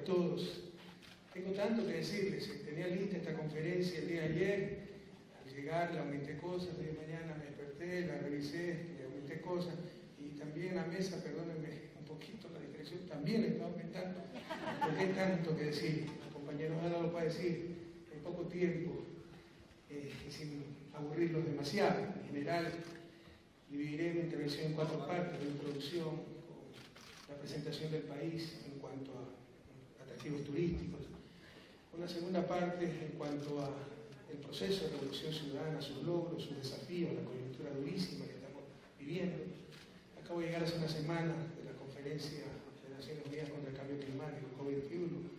todos. Tengo tanto que decirles. Tenía lista esta conferencia el día de ayer. Al llegar le aumenté cosas, el día de mañana me desperté, la revisé, le aumenté cosas. Y también la mesa, perdónenme un poquito la distracción, también le está aumentando. Porque hay tanto que decir. Los compañeros han dado para decir en poco tiempo y sin aburrirlos demasiado. En general, dividiré mi intervención en 4 partes: la introducción, la presentación del país en cuanto a atractivos turísticos, una segunda parte en cuanto al proceso de revolución ciudadana, sus logros, sus desafíos, la coyuntura durísima que estamos viviendo. Acabo de llegar hace una semana de la conferencia de Naciones Unidas contra el Cambio Climático, COP21.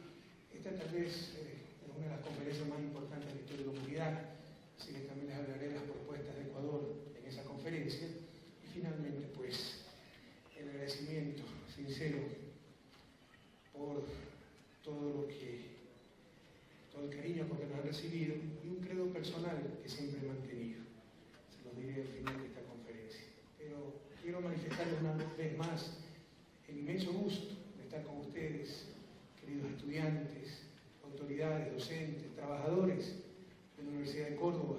Esta tal vez es una de las conferencias más importantes de la historia de la humanidad, así que también les hablaré de las propuestas de Ecuador en esa conferencia. Y finalmente, pues, el agradecimiento sincero por todo el cariño con que nos han recibido y un credo personal que siempre he mantenido. Se los diré al final de esta conferencia. Pero quiero manifestarles una vez más el inmenso gusto de estar con ustedes, queridos estudiantes, autoridades, docentes, trabajadores de la Universidad de Córdoba,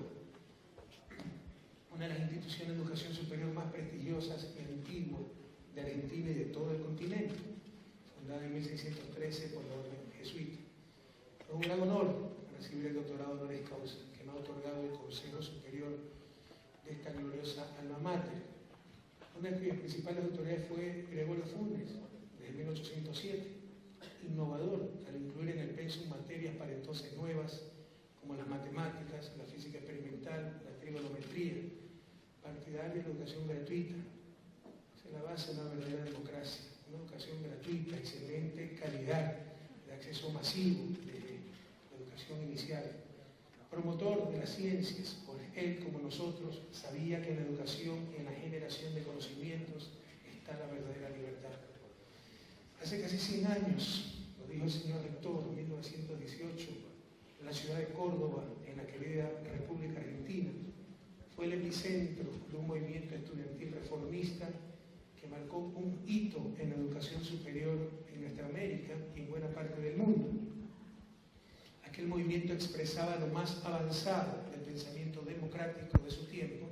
una de las instituciones de educación superior más prestigiosas y antiguas de Argentina y de todo el continente, fundada en 1613 por la orden jesuita. Es un gran honor recibir el doctorado honoris causa que me ha otorgado el Consejo Superior de esta gloriosa alma mater. Una de las principales autoridades fue Gregorio Funes, desde 1807, innovador al incluir en el pensum materias para entonces nuevas como las matemáticas, la física experimental, la trigonometría, partidario de la educación gratuita. Es la base de una verdadera democracia, una educación gratuita, excelente calidad, de acceso masivo de la educación inicial. Promotor de las ciencias, pues él, como nosotros, sabía que en la educación y en la generación de conocimientos está la verdadera libertad. Hace casi 100 años, lo dijo el señor rector, en 1918, en la ciudad de Córdoba, en la querida República Argentina, fue el epicentro de un movimiento estudiantil reformista que marcó un hito en la educación superior en nuestra América y en buena parte del mundo. Aquel movimiento expresaba lo más avanzado del pensamiento democrático de su tiempo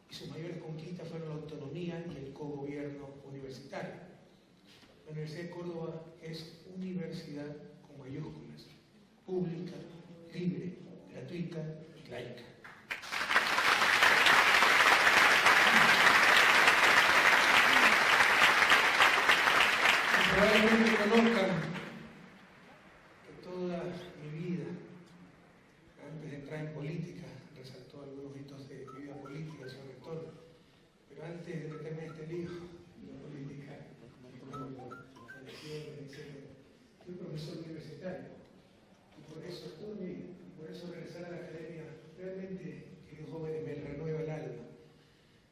y sus mayores conquistas fueron la autonomía y el cogobierno universitario. La Universidad de Córdoba es universidad con mayúsculas, pública, libre, gratuita y laica. Probablemente conozcan que toda mi vida, antes de entrar en política, resaltó algunos hitos de mi vida política, señor rector, pero antes de meterme en este lío de política, fui profesor universitario y por eso toda mi vida, y por eso regresar a la academia realmente, queridos jóvenes, me renueva el alma.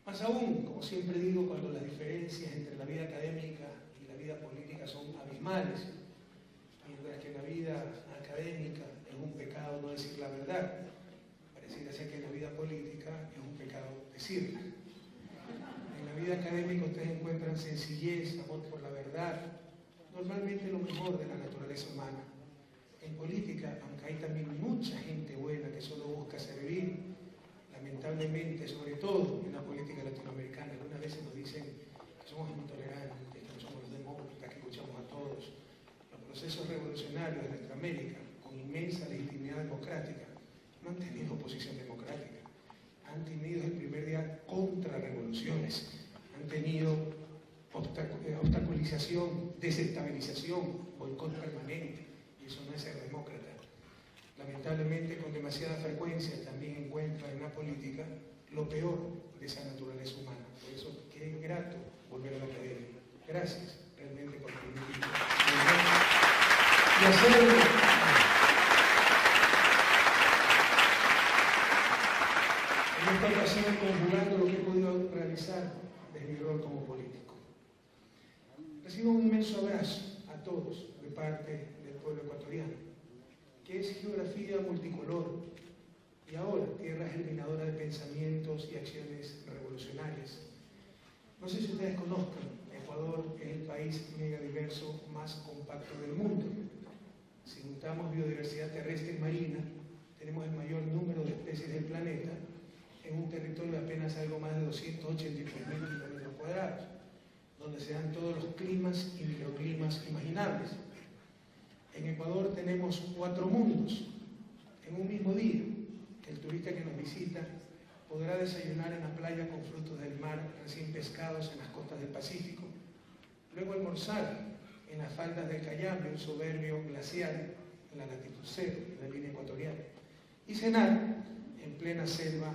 Más aún, como siempre digo, cuando las diferencias entre la vida académica y la vida política son abismales, mientras que en la vida académica es un pecado no decir la verdad, pareciera ser que en la vida política es un pecado decirla. En la vida académica ustedes encuentran sencillez, amor por la verdad, normalmente lo mejor de la naturaleza humana. En política, aunque hay también mucha gente buena que solo busca servir, lamentablemente, sobre todo en la política latinoamericana, algunas veces nos dicen que somos intolerantes, que no somos los demócratas, que escuchamos a todos. Los procesos revolucionarios de nuestra América, con inmensa legitimidad democrática, no han tenido oposición democrática, han tenido el primer día contrarrevoluciones, han tenido obstaculización, desestabilización, boicot permanente, y eso no es ser demócrata. Lamentablemente, con demasiada frecuencia también encuentra en la política lo peor de esa naturaleza humana. Por eso, qué grato volver a la academia. Gracias, realmente, por permitirme. Y hacerlo. En esta ocasión, conjugando lo que he podido realizar desde mi rol como político. Recibo un inmenso abrazo a todos de parte del pueblo ecuatoriano, que es geografía multicolor y ahora tierra germinadora de pensamientos y acciones revolucionarias. No sé si ustedes conozcan, Ecuador es el país megadiverso más compacto del mundo. contamos biodiversidad terrestre y marina, tenemos el mayor número de especies del planeta en un territorio de apenas algo más de 283.000 kilómetros cuadrados, donde se dan todos los climas y microclimas imaginables. En Ecuador tenemos 4 mundos en un mismo día. El turista que nos visita podrá desayunar en la playa con frutos del mar recién pescados en las costas del Pacífico, luego almorzar en las faldas del Cayambe, un soberbio glacial en la latitud 0, en la línea ecuatoriana, y cenar en plena selva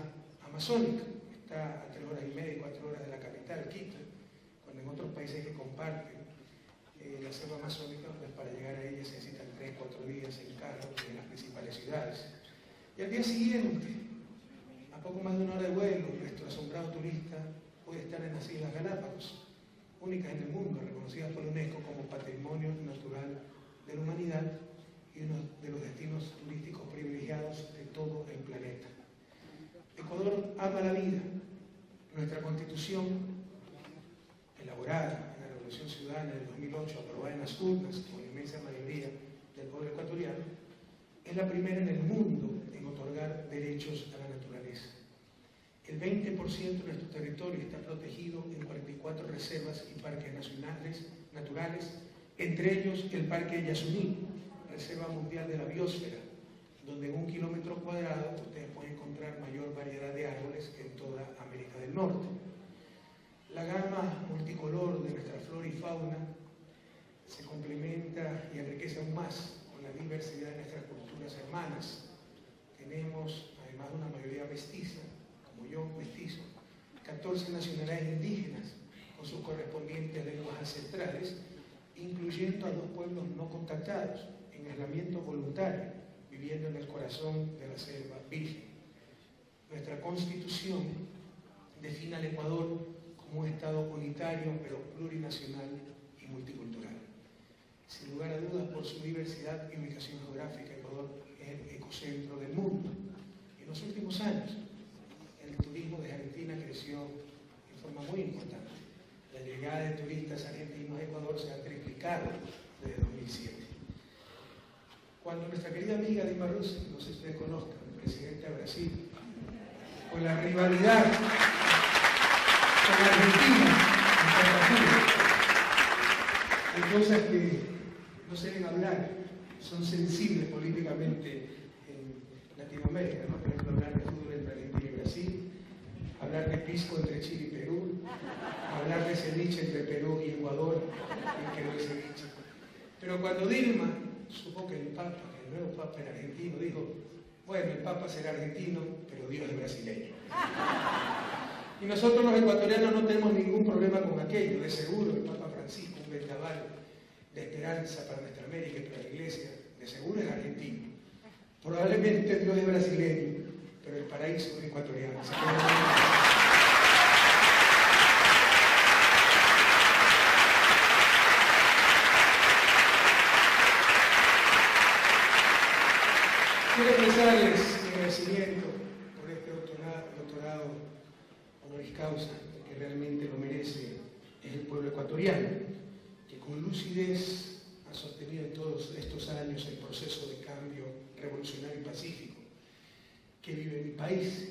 amazónica. Está a 3 horas y media y 4 horas de la capital, Quito, cuando en otros países que comparten la selva amazónica, pues para llegar a ella se necesitan 3-4 días en carro en las principales ciudades. Y al día siguiente, a poco más de 1 hora de vuelo, nuestro asombrado turista puede estar en las Islas Galápagos, únicas en el mundo, reconocidas por la UNESCO como Patrimonio Natural de la Humanidad y uno de los destinos turísticos privilegiados de todo el planeta. Ecuador ama la vida. Nuestra Constitución, elaborada en la Revolución Ciudadana del 2008, aprobada en las urnas por la inmensa mayoría del pueblo ecuatoriano, es la primera en el mundo en otorgar derechos a la naturaleza. El 20% de nuestro territorio está protegido en 44 reservas y parques naturales, entre ellos el Parque Yasuní, Reserva Mundial de la Biosfera, donde en 1 kilómetro cuadrado ustedes pueden encontrar mayor variedad de árboles que en toda América del Norte. La gama multicolor de nuestra flora y fauna se complementa y enriquece aún más con la diversidad de nuestras culturas hermanas. Tenemos, además de una mayoría mestiza, como yo, mestizo, 14 nacionalidades indígenas con sus correspondientes lenguas ancestrales, incluyendo a 2 pueblos no contactados, en aislamiento voluntario, viviendo en el corazón de la selva virgen. Nuestra Constitución define al Ecuador como un Estado unitario, pero plurinacional y multicultural. Sin lugar a dudas, por su diversidad y ubicación geográfica, Ecuador es el ecocentro del mundo. En los últimos años, el turismo de Argentina creció en forma muy importante. La llegada de turistas argentinos a Ecuador se ha triplicado desde 2007. Cuando nuestra querida amiga Dilma Rousseff, no sé si ustedes conozcan, presidenta de Brasil, con la rivalidad con Argentina, hay cosas que no se deben hablar, son sensibles políticamente en Latinoamérica, ¿no? Por ejemplo, hablar de fútbol entre Argentina y Brasil, hablar de pisco entre Chile y Perú, hablar de ceviche entre Perú y Ecuador, y que no es ceviche. Pero cuando Dilma supo que el nuevo Papa era argentino, dijo, bueno, el Papa será argentino, pero Dios es brasileño. Y nosotros los ecuatorianos no tenemos ningún problema con aquello, de seguro el Papa Francisco, un vendaval de esperanza para nuestra América y para la Iglesia, de seguro es argentino. Probablemente Dios es brasileño, pero el paraíso es ecuatoriano. Quiero expresarles mi agradecimiento por este doctorado honoris causa, que realmente lo merece, es el pueblo ecuatoriano, que con lucidez ha sostenido en todos estos años el proceso de cambio revolucionario y pacífico que vive mi país,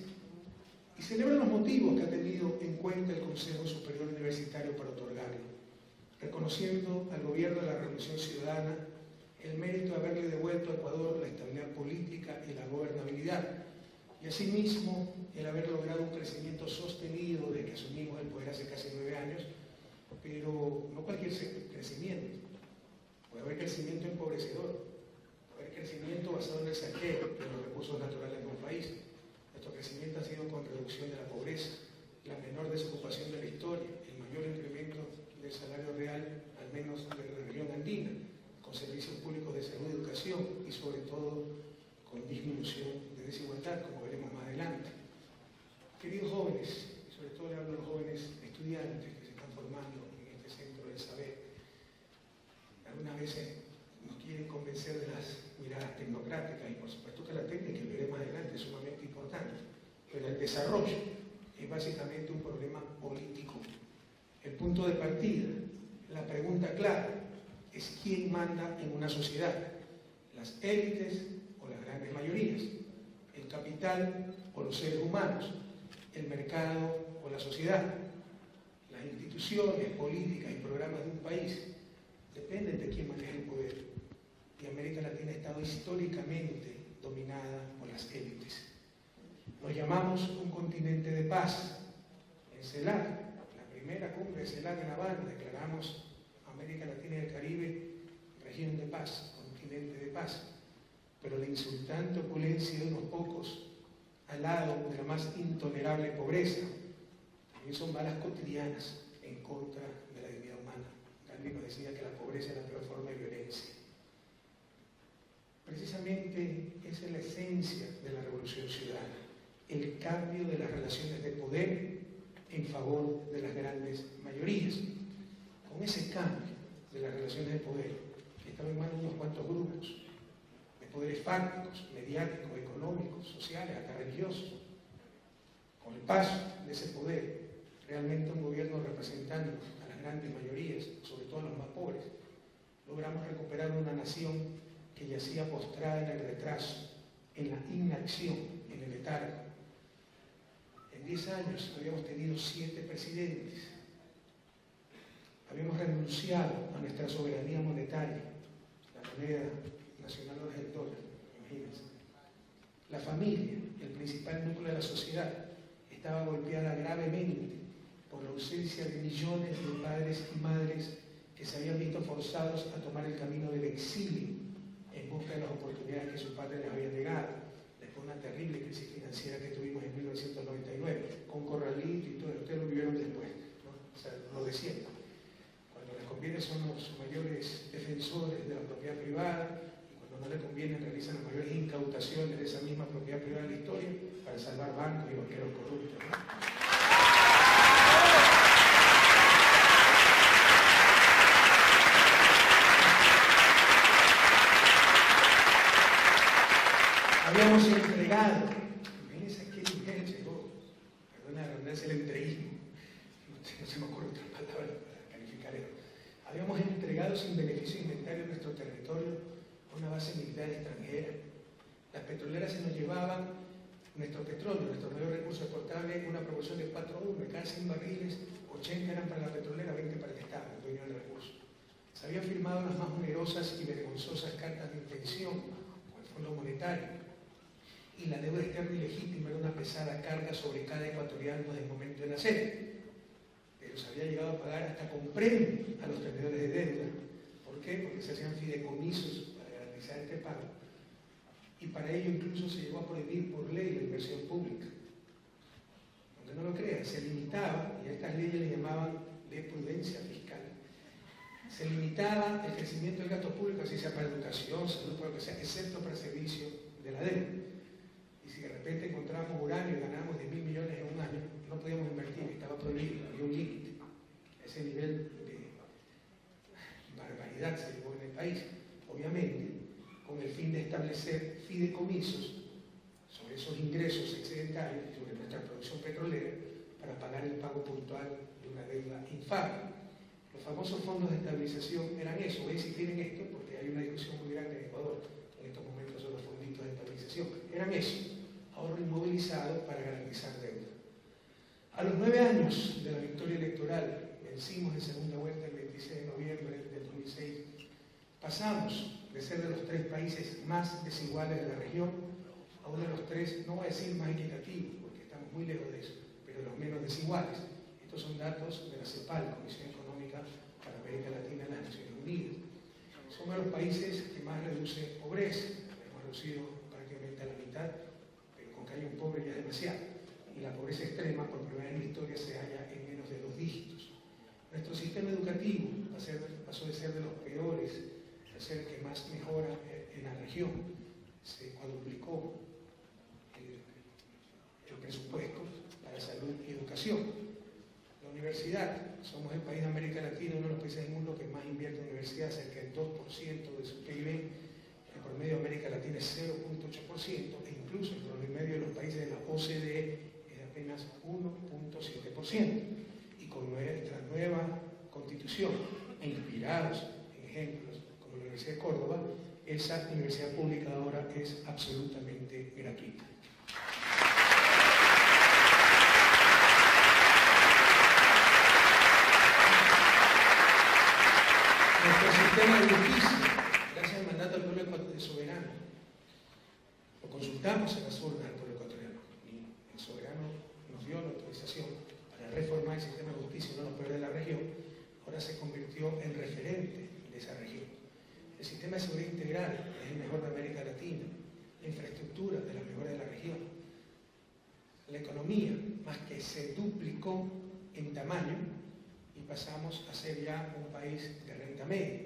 y celebra los motivos que ha tenido en cuenta el Consejo Superior Universitario para otorgarlo, reconociendo al gobierno de la Revolución Ciudadana el mérito de haberle devuelto a Ecuador la estabilidad política y la gobernabilidad, y asimismo el haber logrado un crecimiento sostenido desde que asumimos el poder hace casi 9 años, pero no cualquier crecimiento. Puede haber crecimiento empobrecedor, puede haber crecimiento basado en el saqueo de los recursos naturales de un país. Nuestro crecimiento ha sido con reducción de la pobreza, la menor desocupación de la historia, el mayor incremento del salario real, al menos de la región andina, con servicios públicos de salud y educación, y sobre todo con disminución de desigualdad, como veremos más adelante. Queridos jóvenes, y sobre todo le hablo a los jóvenes estudiantes que se están formando en este centro del saber, algunas veces nos quieren convencer de las miradas tecnocráticas, y por supuesto que la técnica, que veremos más adelante, es sumamente importante, pero el desarrollo es básicamente un problema político. El punto de partida, la pregunta clara, es quién manda en una sociedad. La las élites o las grandes mayorías, el capital o los seres humanos, el mercado o la sociedad. Las instituciones, políticas y programas de un país dependen de quién maneja el poder. Y América Latina ha estado históricamente dominada por las élites. Nos llamamos un continente de paz. En CELAC, la primera cumbre de CELAC en La Habana, declaramos América Latina y el Caribe región de paz, continente de paz. Pero la insultante opulencia de unos pocos, al lado de la más intolerable pobreza, también son balas cotidianas en contra de la dignidad humana. Gandhi nos decía que la pobreza es la peor forma de violencia. Precisamente esa es la esencia de la revolución ciudadana, el cambio de las relaciones de poder en favor de las grandes mayorías. Con ese cambio de las relaciones de poder, que estaba en manos de unos cuantos grupos, de poderes fácticos, mediáticos, económicos, sociales, hasta religiosos, con el paso de ese poder, realmente un gobierno representando a las grandes mayorías, sobre todo a los más pobres, logramos recuperar una nación que yacía postrada en el retraso, en la inacción, en el letargo. En 10 años habíamos tenido 7 presidentes. Habíamos renunciado a nuestra soberanía monetaria. La moneda nacional ahora es el dólar, imagínense. La familia, el principal núcleo de la sociedad, estaba golpeada gravemente por la ausencia de millones de padres y madres que se habían visto forzados a tomar el camino del exilio en busca de las oportunidades que sus padres les habían negado, después de una terrible crisis financiera que tuvimos en 1999, con Corralito y todo, ustedes lo vivieron después, ¿no? O sea, lo de siempre. Cuando les conviene son los mayores defensores de la propiedad privada, y cuando no les conviene realizan las mayores incautaciones de esa misma propiedad privada de la historia para salvar bancos y banqueros corruptos, ¿no? Habíamos entregado, fíjense qué nivel llegó, perdona la redundancia, el entreguismo, no se me ocurre otra palabra para calificar eso. Habíamos entregado sin beneficio inventario nuestro territorio a una base militar extranjera. Las petroleras se nos llevaban nuestro petróleo, nuestro mayor recurso exportable, una proporción de 4-1, de cada 100 barriles, 80 eran para la petrolera, 20 para el Estado, el dueño del recurso. Se habían firmado las más onerosas y vergonzosas cartas de intención con el Fondo Monetario. Y la deuda externa ilegítima era una pesada carga sobre cada ecuatoriano desde el momento de nacer. Pero se había llegado a pagar hasta con premio a los tenedores de deuda. ¿Por qué? Porque se hacían fideicomisos para garantizar este pago. Y para ello incluso se llegó a prohibir por ley la inversión pública. Aunque no lo crean, se limitaba, y a estas leyes le llamaban de prudencia fiscal, se limitaba el crecimiento del gasto público, así sea para educación, salud, para lo que sea, excepto para el servicio de la deuda. Y si de repente encontramos uranio y ganamos 10.000 millones en un año, no podíamos invertir, estaba prohibido, había un límite. Ese nivel de barbaridad se llevó en el país. Obviamente, con el fin de establecer fideicomisos sobre esos ingresos excedentarios, sobre nuestra producción petrolera, para pagar el pago puntual de una deuda infame. Los famosos fondos de estabilización eran eso. Ven si tienen esto, porque hay una discusión muy grande en Ecuador en estos momentos sobre los fonditos de estabilización. Eran eso, ahorro inmovilizado para garantizar deuda. A los 9 años de la victoria electoral, vencimos en segunda vuelta el 26 de noviembre del 2006, pasamos de ser de los 3 países más desiguales de la región a uno de los 3, no voy a decir más equitativos, porque estamos muy lejos de eso, pero de los menos desiguales. Estos son datos de la CEPAL, Comisión Económica para América Latina de las Naciones Unidas. Somos los países que más reduce pobreza, hemos reducido prácticamente a la mitad, pero con que haya un pobre ya es demasiado. Y la pobreza extrema, por primera vez en la historia, se halla en menos de 2 dígitos. Nuestro sistema educativo pasó de ser de los peores a ser el que más mejora en la región. Se cuadruplicó el presupuesto para salud y educación. La universidad, somos el país de América Latina, uno de los países del mundo que más invierte en universidad, cerca del 2% de su PIB. El promedio de América Latina es 0.8%, e incluso el promedio de los países de la OCDE es de apenas 1.7%. Y con nuestra nueva constitución, e inspirados en ejemplos como la Universidad de Córdoba, esa universidad pública ahora es absolutamente gratuita. Nuestro sistema de justicia, gracias al mandato del pueblo soberano, lo consultamos en las urnas del pueblo ecuatoriano y el soberano nos dio la autorización para reformar el sistema de justicia en uno de los peores de la región. Ahora se convirtió en referente de esa región. El sistema de seguridad integral es el mejor de América Latina, la infraestructura de las mejores de la región. La economía, más que se duplicó en tamaño, y pasamos a ser ya un país de renta media.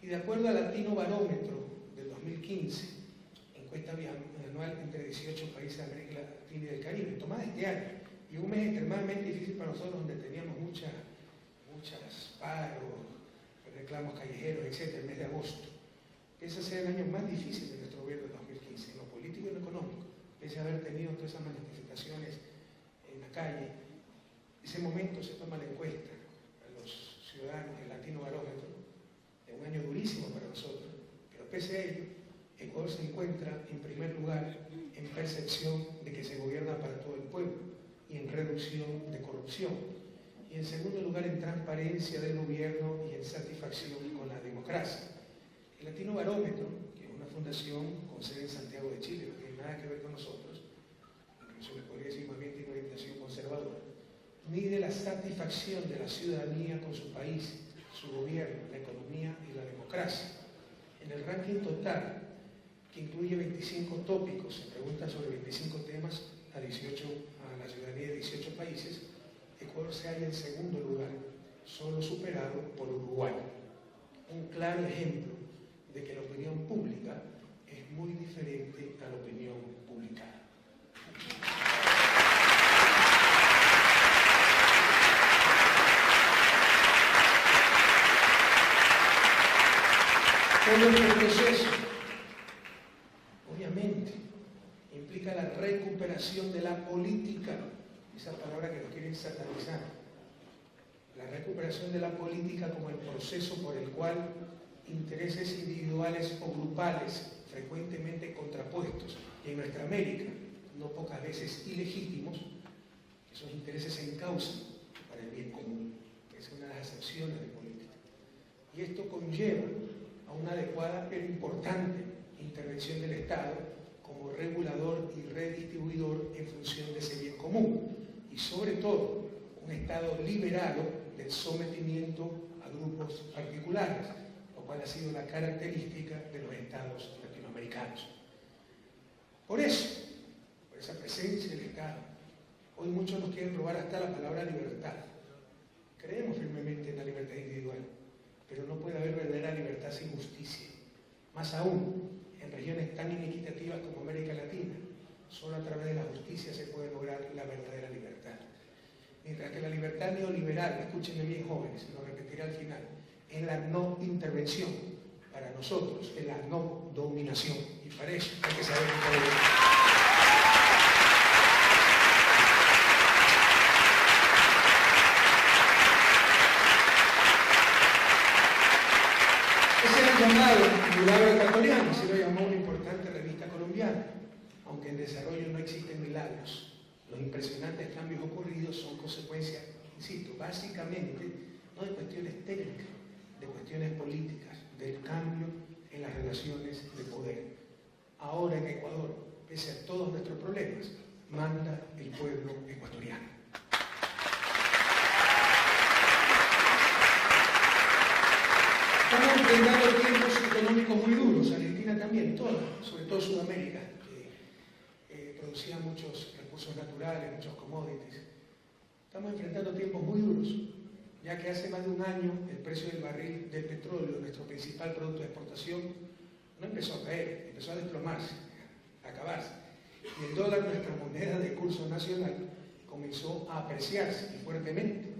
Y de acuerdo al Latino Barómetro del 2015, encuesta anual entre 18 países de América Latina y del Caribe, tomada este año, y un mes extremadamente difícil para nosotros, donde teníamos muchas paros, reclamos callejeros, etc., el mes de agosto. Ese es el año más difícil de nuestro gobierno de 2015, en lo político y en lo económico, pese a haber tenido todas esas manifestaciones en la calle. Ese momento se toma la encuesta a los ciudadanos del Latino Barómetro, es un año durísimo para nosotros, pero pese a ello, Ecuador se encuentra en primer lugar en percepción de que se gobierna para todo el pueblo y en reducción de corrupción, y en segundo lugar en transparencia del gobierno y en satisfacción con la democracia. El Latino Barómetro, que es una fundación con sede en Santiago de Chile, no tiene nada que ver con nosotros, incluso le podría decir más bien tiene orientación conservadora, mide la satisfacción de la ciudadanía con su país, su gobierno, la economía y la democracia. En el ranking total, que incluye 25 tópicos, se pregunta sobre 25 temas a la ciudadanía de 18 países, Ecuador se halla en segundo lugar, solo superado por Uruguay. Un claro ejemplo de que la opinión pública es muy diferente a la opinión publicada. Todo este proceso, obviamente, implica la recuperación de la política, esa palabra que nos quieren satanizar, la recuperación de la política como el proceso por el cual intereses individuales o grupales, frecuentemente contrapuestos, y en nuestra América, no pocas veces ilegítimos, esos intereses se encausan para el bien común, que es una de las acepciones de política. Y esto conlleva a una adecuada pero importante intervención del Estado como regulador y redistribuidor en función de ese bien común, y sobre todo un Estado liberado del sometimiento a grupos particulares, lo cual ha sido la característica de los Estados latinoamericanos. Por eso, por esa presencia del Estado, hoy muchos nos quieren probar hasta la palabra libertad. Creemos firmemente en la libertad individual, pero no puede haber verdadera libertad sin justicia. Más aún, en regiones tan inequitativas como América Latina, solo a través de la justicia se puede lograr la verdadera libertad. Mientras que la libertad neoliberal, escúchenme bien jóvenes, lo repetiré al final, es la no intervención. Para nosotros es la no dominación. Y para eso hay que saber diferenciar. Ese es el llamado milagro ecuatoriano, así lo llamó una importante revista colombiana. Aunque en desarrollo no existen milagros, los impresionantes cambios ocurridos son consecuencia, insisto, básicamente, no de cuestiones técnicas, de cuestiones políticas, del cambio en las relaciones de poder. Ahora en Ecuador, pese a todos nuestros problemas, manda el pueblo ecuatoriano. Estamos enfrentando tiempos económicos muy duros, Argentina también, sobre todo Sudamérica, que producía muchos recursos naturales, muchos commodities. Estamos enfrentando tiempos muy duros, ya que hace más de un año el precio del barril de petróleo, nuestro principal producto de exportación, no empezó a caer, empezó a desplomarse, a acabarse. Y el dólar, nuestra moneda de curso nacional, comenzó a apreciarse y fuertemente,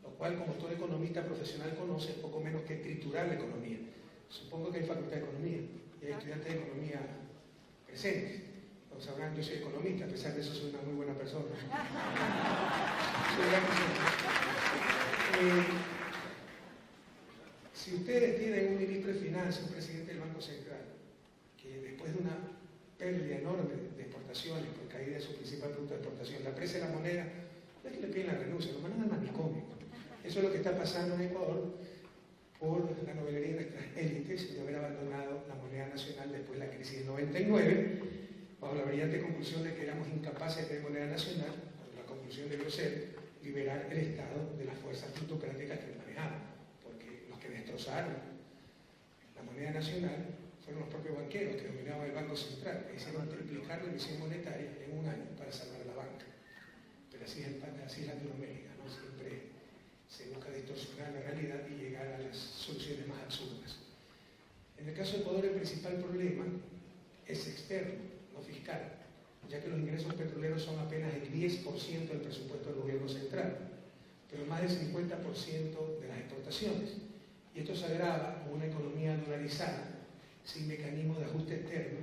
lo cual, como todo economista profesional conoce, es poco menos que triturar la economía. Supongo que hay facultad de economía y hay estudiantes de economía presentes. Como sabrán, yo soy economista, a pesar de eso soy una muy buena persona. Si ustedes tienen un ministro de Finanzas, un presidente del Banco Central, una pérdida enorme de exportaciones por caída de su principal producto de exportación. La presa de la moneda, no es que le piden la renuncia, lo mandan al manicomio. Eso es lo que está pasando en Ecuador por la novelería de nuestras élites de haber abandonado la moneda nacional después de la crisis del 99, bajo la brillante conclusión de que éramos incapaces de tener moneda nacional, cuando la conclusión debió ser liberar el Estado de las fuerzas plutocráticas que manejaban, porque los que destrozaron la moneda nacional fueron los propios banqueros que dominaban el Banco Central, que hicieron triplicar la emisión monetaria en un año para salvar a la banca. Pero así es Latinoamérica, ¿no? Siempre se busca distorsionar la realidad y llegar a las soluciones más absurdas. En el caso de Ecuador, el principal problema es externo, no fiscal, ya que los ingresos petroleros son apenas el 10% del presupuesto del gobierno central, pero más del 50% de las exportaciones. Y esto se agrava con una economía dolarizada, sin mecanismo de ajuste externo,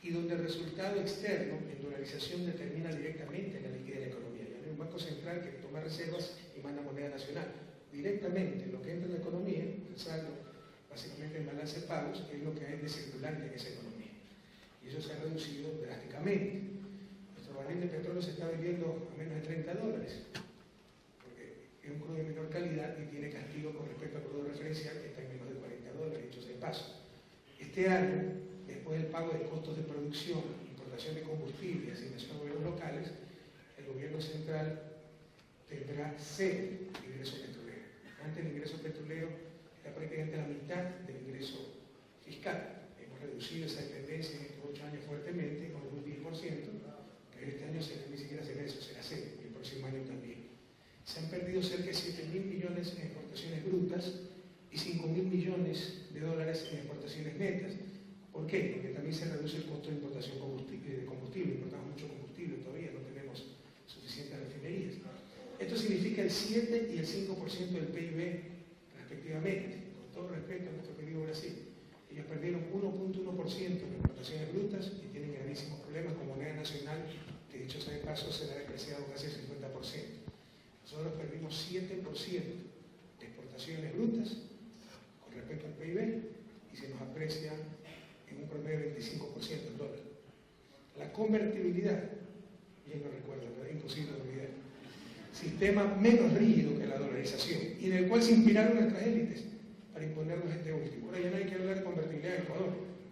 y donde el resultado externo en dolarización determina directamente la liquidez de la economía. Ya no hay un banco central que toma reservas y manda moneda nacional. Directamente lo que entra en la economía, el saldo, básicamente el balance de pagos, es lo que hay de circulante en esa economía. Y eso se ha reducido drásticamente. Nuestro barril de petróleo se está vendiendo a menos de $30, porque es un crudo de menor calidad y tiene castigo con respecto al crudo referencial, que está en menos de $40, dicho sea de paso. Este año, después del pago de costos de producción, importación de combustible y asignación a gobiernos locales, el gobierno central tendrá cero ingreso petrolero. Antes el ingreso petrolero era prácticamente la mitad del ingreso fiscal. Hemos reducido esa dependencia en estos 8 años fuertemente, con un 10%, pero este año ni siquiera será eso, será cero, y el próximo año también. Se han perdido cerca de 7.000 millones en exportaciones brutas y 5.000 millones de dólares en exportaciones netas. ¿Por qué? Porque también se reduce el costo de importación de combustible. Importamos mucho combustible todavía, no tenemos suficientes refinerías. Esto significa el 7 y el 5% del PIB respectivamente. Con todo respeto a nuestro querido Brasil, ellos perdieron 1.1% en exportaciones brutas y tienen gravísimos problemas con moneda nacional, que dicho sea de paso se ha depreciado casi el 50%. Nosotros perdimos 7% de exportaciones brutas con respecto al PIB y se nos aprecia en un promedio de 25% el dólar. La convertibilidad, bien lo recuerdo, pero es imposible olvidar, sistema menos rígido que la dolarización y en el cual se inspiraron nuestras élites para imponernos este último. Ahora ya no hay que hablar de convertibilidad en Ecuador.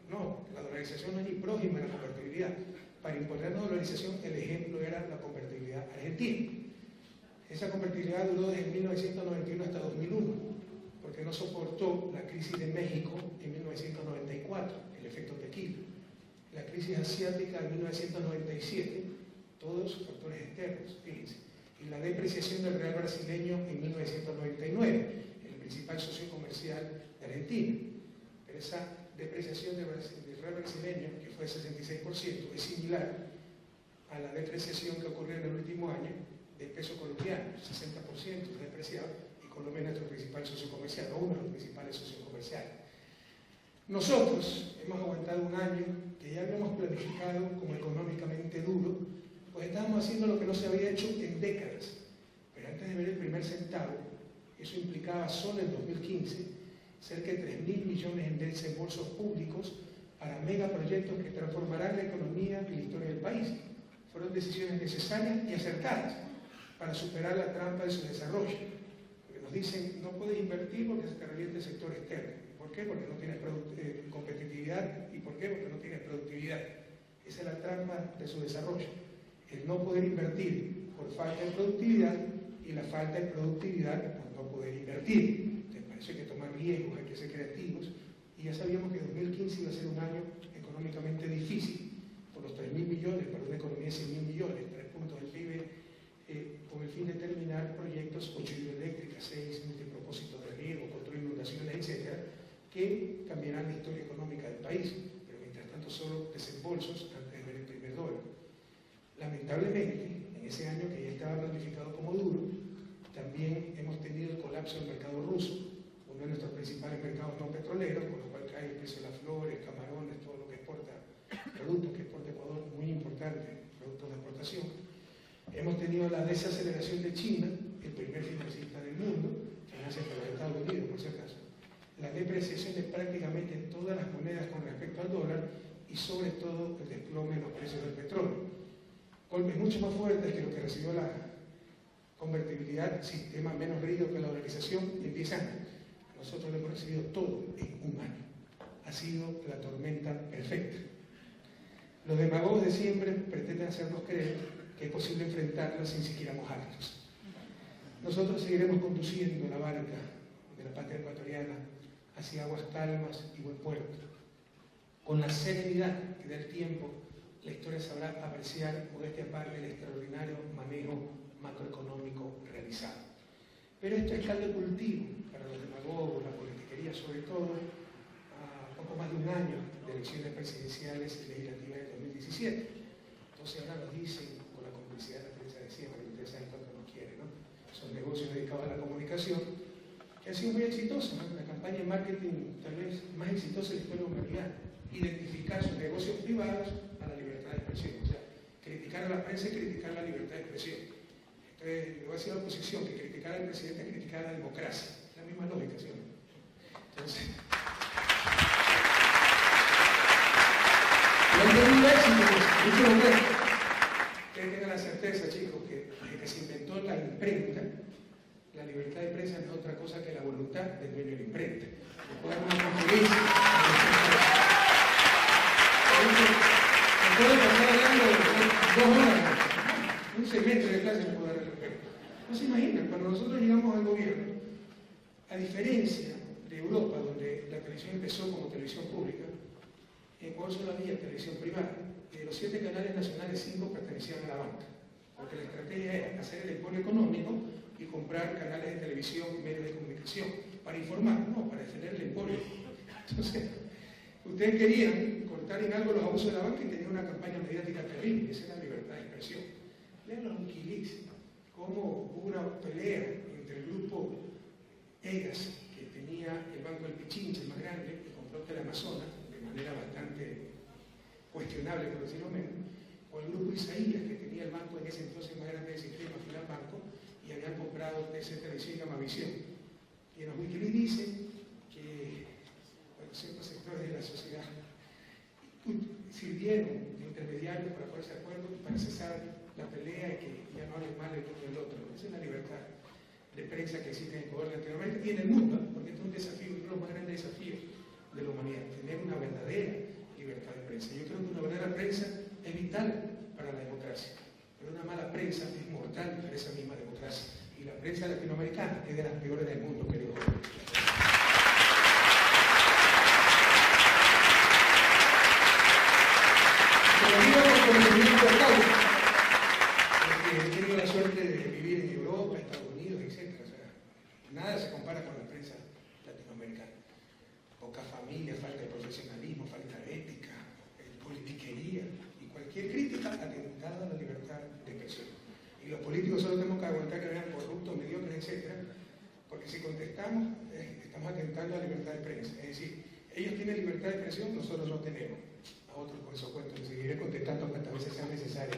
No, la dolarización no es ni prójima de la convertibilidad. Para imponernos dolarización, el ejemplo era la convertibilidad argentina. Esa convertibilidad duró desde 1991 hasta 2001, porque no soportó la crisis de México en 1994, el efecto tequila. La crisis asiática de 1997, todos factores externos, fíjense. Y la depreciación del real brasileño en 1999, el principal socio comercial de Argentina. Pero esa depreciación del real brasileño, que fue de 66%, es similar a la depreciación que ocurrió en el último año del peso colombiano, 60% depreciado, y Colombia es nuestro principal socio comercial, o uno de los principales socios comerciales. Nosotros hemos aguantado un año que ya habíamos planificado como económicamente duro, pues estábamos haciendo lo que no se había hecho en décadas. Pero antes de ver el primer centavo, eso implicaba solo en 2015 cerca de 3.000 millones en desembolsos públicos para megaproyectos que transformarán la economía y la historia del país. Fueron decisiones necesarias y acertadas para superar la trampa de su desarrollo. Porque nos dicen, no puedes invertir porque se te revienta el sector externo. ¿Por qué? Porque no tienes competitividad. ¿Y por qué? Porque no tienes productividad. Esa es la trampa de su desarrollo. El no poder invertir por falta de productividad y la falta de productividad por no poder invertir. Entonces, para eso hay que tomar riesgos, hay que ser creativos. Y ya sabíamos que 2015 iba a ser un año económicamente difícil, por los 3.000 millones, para una economía de 100.000 millones, 3 puntos del PIB, con el fin de terminar proyectos 8 hidroeléctricas, 6 multipropósitos de riego, control de inundaciones, etcétera, que cambiarán la historia económica del país, pero mientras tanto solo desembolsos antes de ver el primer dólar. Lamentablemente, en ese año que ya estaba planificado como duro, también hemos tenido el colapso del mercado ruso, uno de nuestros principales mercados no petroleros, con lo cual cae el precio de las flores, camarones, todo lo que exporta, productos que exporta Ecuador, muy importante, productos de exportación. Hemos tenido la desaceleración de China, el primer financista del mundo, financia por los Estados Unidos, por si acaso. La depreciación de prácticamente todas las monedas con respecto al dólar y y sobre todo el desplome de los precios del petróleo. Golpes mucho más fuertes que lo que recibió la convertibilidad, sistema menos rígido que la dolarización en 10 años. Nosotros lo hemos recibido todo en un año. Ha sido la tormenta perfecta. Los demagogos de siempre pretenden hacernos creer que es posible enfrentarla sin siquiera mojarnos. Nosotros seguiremos conduciendo la barca de la patria ecuatoriana hacia aguas calmas y buen puerto. Con la serenidad que da el tiempo, la historia sabrá apreciar, modestia aparte, el extraordinario manejo macroeconómico realizado. Pero esto es caldo de cultivo para los demagogos, la politiquería, sobre todo a poco más de un año de elecciones presidenciales y legislativas de 2017. Entonces ahora nos dicen, con la complicidad de la prensa de siempre, que ustedes saben cuánto nos quieren, ¿no? Son negocios dedicados a la comunicación, que ha sido muy exitosa, ¿no? La campaña de marketing tal vez más exitosa de la historia de la humanidad. Identificar sus negocios privados a la libertad de expresión. O sea, criticar a la prensa y criticar la libertad de expresión. Entonces, le voy a decir a la oposición que criticar al presidente es criticar a la democracia. Es la misma lógica, ¿sí? Entonces, no han tenido éxito, muchos de ustedes tengan la certeza, chicos, que desde que se inventó la imprenta, la libertad de prensa no es otra cosa que la voluntad del dueño de la imprenta. Después de una conferencia, puede pasar hablando de 2 horas, un semestre de clase no puede dar el respecto. No se imaginan, cuando nosotros llegamos al gobierno, a diferencia de Europa, donde la televisión empezó como televisión pública, en Ecuador solo había televisión privada, y de los 7 canales nacionales, 5 pertenecían a la banca, porque la estrategia era hacer el emporio económico y comprar canales de televisión y medios de comunicación, para informar, no, para defender el emporio. Entonces, ustedes querían cortar en algo los abusos de la banca y tenían una campaña mediática terrible, esa es la libertad de expresión. Lean los Wikileaks, cómo hubo una pelea entre el grupo EGAS, que tenía el Banco del Pichinche, el más grande, que compró el Amazonas, de manera bastante cuestionable, por decirlo menos, o el grupo Isaías, que tenía el banco en ese entonces más grande del sistema, Final Banco, y habían comprado TC Televisión y Gamavisión. Y en los Wikileaks dice que ciertos sectores de la sociedad sirvieron de intermediarios para ponerse de acuerdo y para cesar la pelea y que ya no hablen mal el uno del otro. Esa es la libertad de prensa que existe en Ecuador, Latinoamérica y en el mundo, porque este es un desafío, uno de los más grandes desafíos de la humanidad, tener una verdadera libertad de prensa. Yo creo que una verdadera prensa es vital para la democracia, pero una mala prensa es mortal para esa misma democracia. Y la prensa latinoamericana es de las peores del mundo, querido. Lo digo por conocimiento de causa, porque he tenido la suerte de vivir en Europa, Estados Unidos, etc. O sea, nada se compara con la prensa latinoamericana. Poca familia, falta de profesionalismo, falta de ética, politiquería y cualquier crítica atentada a la libertad de expresión. Y los políticos solo tenemos que aguantar que vean corruptos, mediocres, etc. Porque si contestamos, estamos atentando a la libertad de prensa. Es decir, ellos tienen libertad de expresión, nosotros no tenemos. A otros con esos cuentos, les seguiré contestando cuantas veces sea necesario.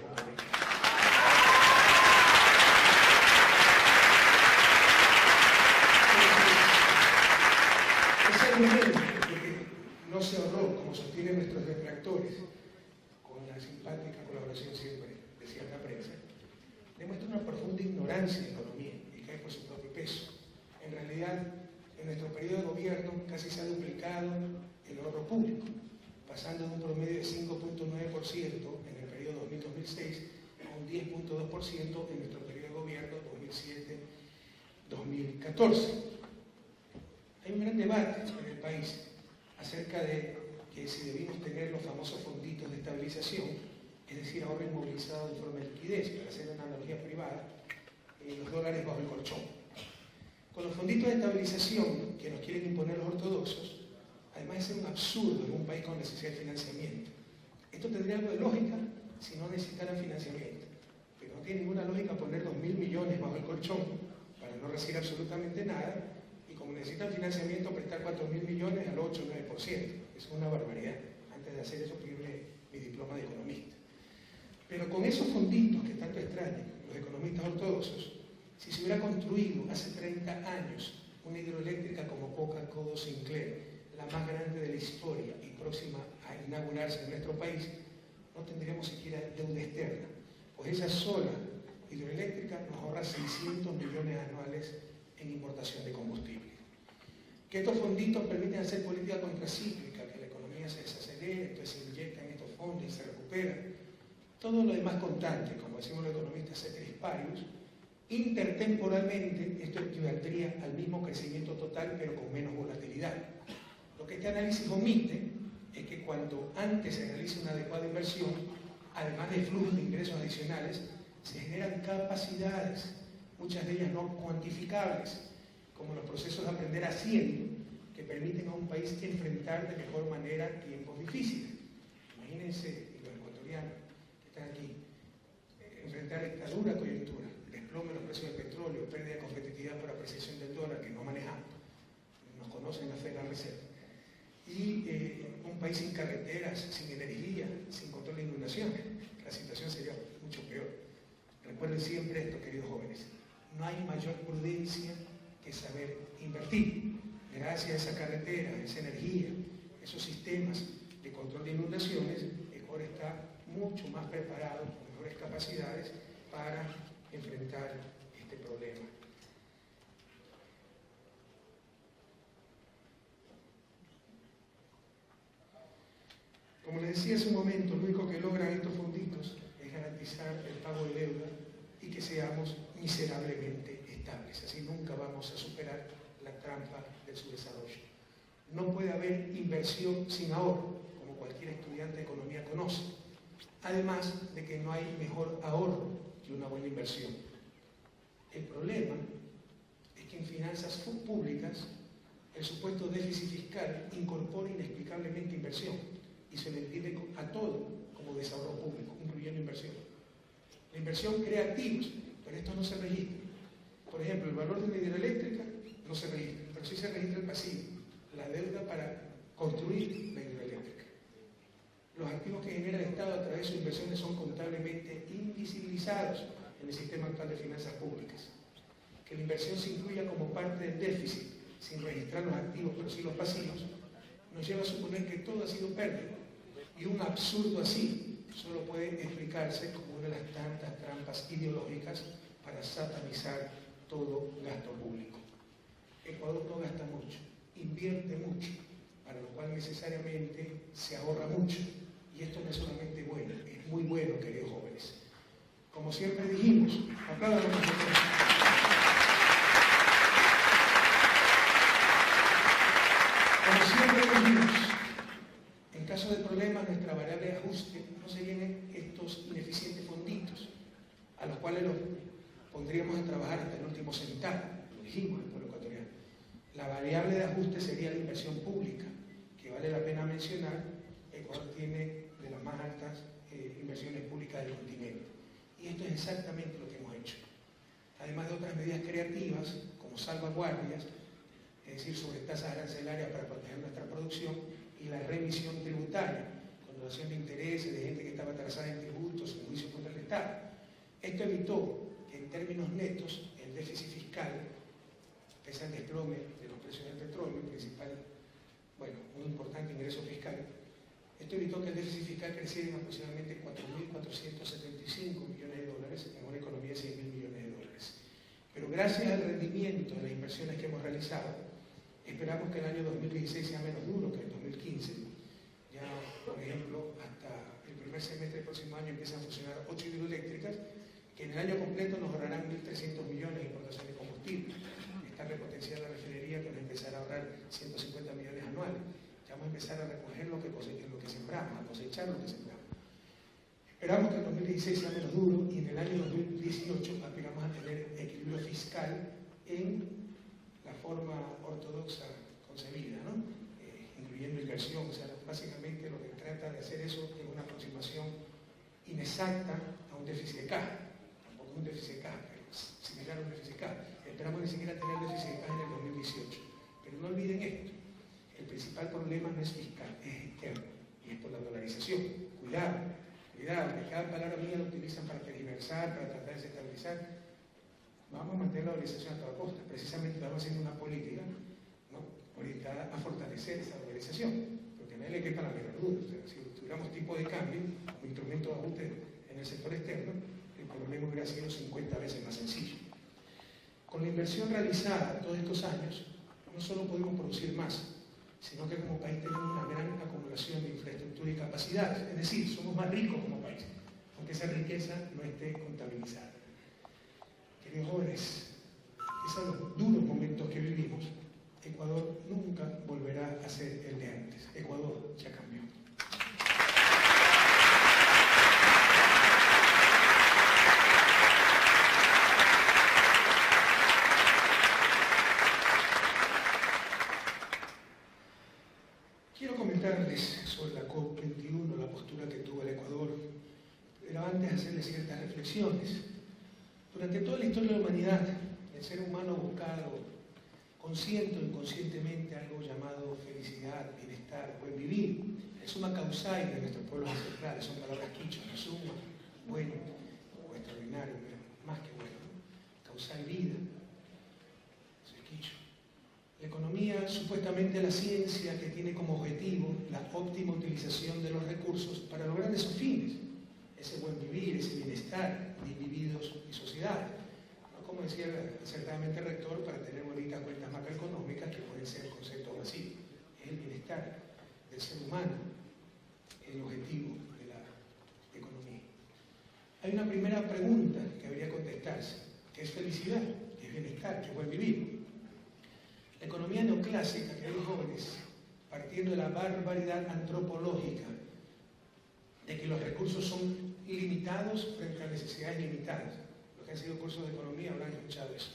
Ese argumento de que no se ahorró, como sostienen nuestros detractores, con la simpática colaboración siempre de cierta prensa, demuestra una profunda ignorancia de economía y cae por su propio peso. En realidad, en nuestro periodo de gobierno casi se ha duplicado el ahorro público, pasando de un promedio de 5.9% en el periodo 2000-2006 a un 10.2% en nuestro periodo de gobierno 2007-2014. Hay un gran debate en el país acerca de que si debimos tener los famosos fonditos de estabilización, es decir, ahorro inmovilizado de forma de liquidez, para hacer una analogía privada, los dólares bajo el colchón. Con los fonditos de estabilización que nos quieren imponer los ortodoxos, además de ser un absurdo en un país con necesidad de financiamiento. Esto tendría algo de lógica si no necesitaran financiamiento. Pero no tiene ninguna lógica poner 2.000 millones bajo el colchón para no recibir absolutamente nada y como necesitan financiamiento prestar 4.000 millones al 8 o 9%. Es una barbaridad. Antes de hacer eso, pedirle mi diploma de economista. Pero con esos fonditos que tanto extrañan los economistas ortodoxos, si se hubiera construido hace 30 años una hidroeléctrica como Coca-Cola Sinclair, la más grande de la historia y próxima a inaugurarse en nuestro país, no tendríamos siquiera deuda externa, pues esa sola hidroeléctrica nos ahorra 600 millones anuales en importación de combustible. Que estos fonditos permiten hacer política contracíclica, que la economía se desacelere, entonces se inyectan estos fondos y se recuperan. Todo lo demás constante, como decimos los economistas ceteris paribus, intertemporalmente esto equivaldría al mismo crecimiento total, pero con menos volatilidad. Lo que este análisis omite es que cuando antes se realiza una adecuada inversión, además de flujos de ingresos adicionales, se generan capacidades, muchas de ellas no cuantificables, como los procesos de aprender haciendo, que permiten a un país enfrentar de mejor manera tiempos difíciles. Imagínense, los ecuatorianos que están aquí, enfrentar esta dura coyuntura, desplome de los precios del petróleo, pérdida de competitividad por apreciación del dólar, que no manejamos, nos conocen la Federal Reserva, y un país sin carreteras, sin energía, sin control de inundaciones, la situación sería mucho peor. Recuerden siempre esto, queridos jóvenes, no hay mayor prudencia que saber invertir. Gracias a esa carretera, a esa energía, esos sistemas de control de inundaciones, Ecuador está mucho más preparado, con mejores capacidades para enfrentar este problema. Como les decía hace un momento, lo único que logran estos fonditos es garantizar el pago de deuda y que seamos miserablemente estables. Así nunca vamos a superar la trampa del subdesarrollo. No puede haber inversión sin ahorro, como cualquier estudiante de economía conoce. Además de que no hay mejor ahorro que una buena inversión. El problema es que en finanzas públicas el supuesto déficit fiscal incorpora inexplicablemente inversión y se le entiende a todo como desahorro público, incluyendo inversión. La inversión crea activos, pero estos no se registran. Por ejemplo, el valor de una hidroeléctrica no se registra, pero sí se registra el pasivo, la deuda para construir la hidroeléctrica. Los activos que genera el Estado a través de sus inversiones son contablemente invisibilizados en el sistema actual de finanzas públicas. Que la inversión se incluya como parte del déficit, sin registrar los activos, pero sí los pasivos, nos lleva a suponer que todo ha sido pérdida. Y un absurdo así solo puede explicarse como una de las tantas trampas ideológicas para satanizar todo gasto público. Ecuador no gasta mucho, invierte mucho, para lo cual necesariamente se ahorra mucho. Y esto no es solamente bueno, es muy bueno, queridos jóvenes. Como siempre dijimos, aplaudan a nosotros. Como siempre dijimos, en caso de problemas, nuestra variable de ajuste no serían estos ineficientes fonditos, a los cuales los pondríamos a trabajar hasta el último centavo, lo dijimos al pueblo ecuatoriano. La variable de ajuste sería la inversión pública, que vale la pena mencionar. Ecuador tiene de las más altas inversiones públicas del continente. Y esto es exactamente lo que hemos hecho. Además de otras medidas creativas, como salvaguardias, es decir, sobre tasas arancelarias para proteger nuestra producción, y la remisión tributaria, condonación de intereses de gente que estaba atrasada en tributos, en juicio contra el Estado. Esto evitó que en términos netos el déficit fiscal, pese al desplome de los precios del petróleo, el principal, un importante ingreso fiscal, esto evitó que el déficit fiscal creciera en aproximadamente 4.475 millones de dólares en una economía de 6.000 millones de dólares. Pero gracias al rendimiento de las inversiones que hemos realizado, esperamos que el año 2016 sea menos duro que el 2015. Ya, por ejemplo, hasta el primer semestre del próximo año empiezan a funcionar 8 hidroeléctricas, que en el año completo nos ahorrarán 1.300 millones de importación de combustible. Está repotenciada la refinería, que nos empezará a ahorrar 150 millones anuales. Ya vamos a empezar a recoger lo que sembramos, a cosechar lo que sembramos. Esperamos que el 2016 sea menos duro y en el año 2018 aspiramos a tener equilibrio fiscal en la forma ortodoxa concebida, ¿no? Incluyendo inversión. O sea, básicamente lo que trata de hacer eso es una aproximación inexacta a un déficit de caja. Tampoco un déficit de caja, pero similar a un déficit de caja. Esperamos ni siquiera tener déficit de caja en el 2018. Pero no olviden esto. El principal problema no es fiscal, es externo, y es por la dolarización. Cuidado, que cada palabra mía la utilizan para tergiversar, para tratar de desestabilizar. Vamos a mantener la dolarización a toda costa. Precisamente estamos haciendo una política, ¿no?, orientada a fortalecer esa dolarización, porque que nadie le quepa la menor duda. O sea, si tuviéramos tipo de cambio, un instrumento de ajuste en el sector externo, el problema hubiera sido 50 veces más sencillo. Con la inversión realizada todos estos años, no solo podemos producir más, sino que como país tenemos una gran acumulación de infraestructura y capacidades. Es decir, somos más ricos como país, aunque esa riqueza no esté contabilizada. Queridos jóvenes, esos son los duros momentos que vivimos. Ecuador nunca volverá a ser el de antes. Ecuador ya cambió. Quiero comentarles sobre la COP21, la postura que tuvo el Ecuador, pero antes hacerles ciertas reflexiones. Durante toda la historia de la humanidad, el ser humano ha buscado, consciente o inconscientemente, algo llamado felicidad, bienestar, buen vivir. Es suma causae de nuestros pueblos ancestrales, son palabras quichas, no suma, bueno o extraordinario, pero más que bueno, ¿no? Causal vida, eso es quicho. La economía, supuestamente la ciencia que tiene como objetivo la óptima utilización de los recursos para lograr esos fines, ese buen vivir, ese bienestar de individuos y sociedades. No, como decía acertadamente el rector, para tener bonitas cuentas macroeconómicas que pueden ser conceptos vacíos. Es el bienestar del ser humano el objetivo de la economía. Hay una primera pregunta que habría contestarse, ¿qué es felicidad? ¿Qué es bienestar? ¿Qué es buen vivir? La economía neoclásica, queridos jóvenes, partiendo de la barbaridad antropológica de que los recursos son ilimitados frente a necesidades limitadas. Los que han sido cursos de economía habrán escuchado eso.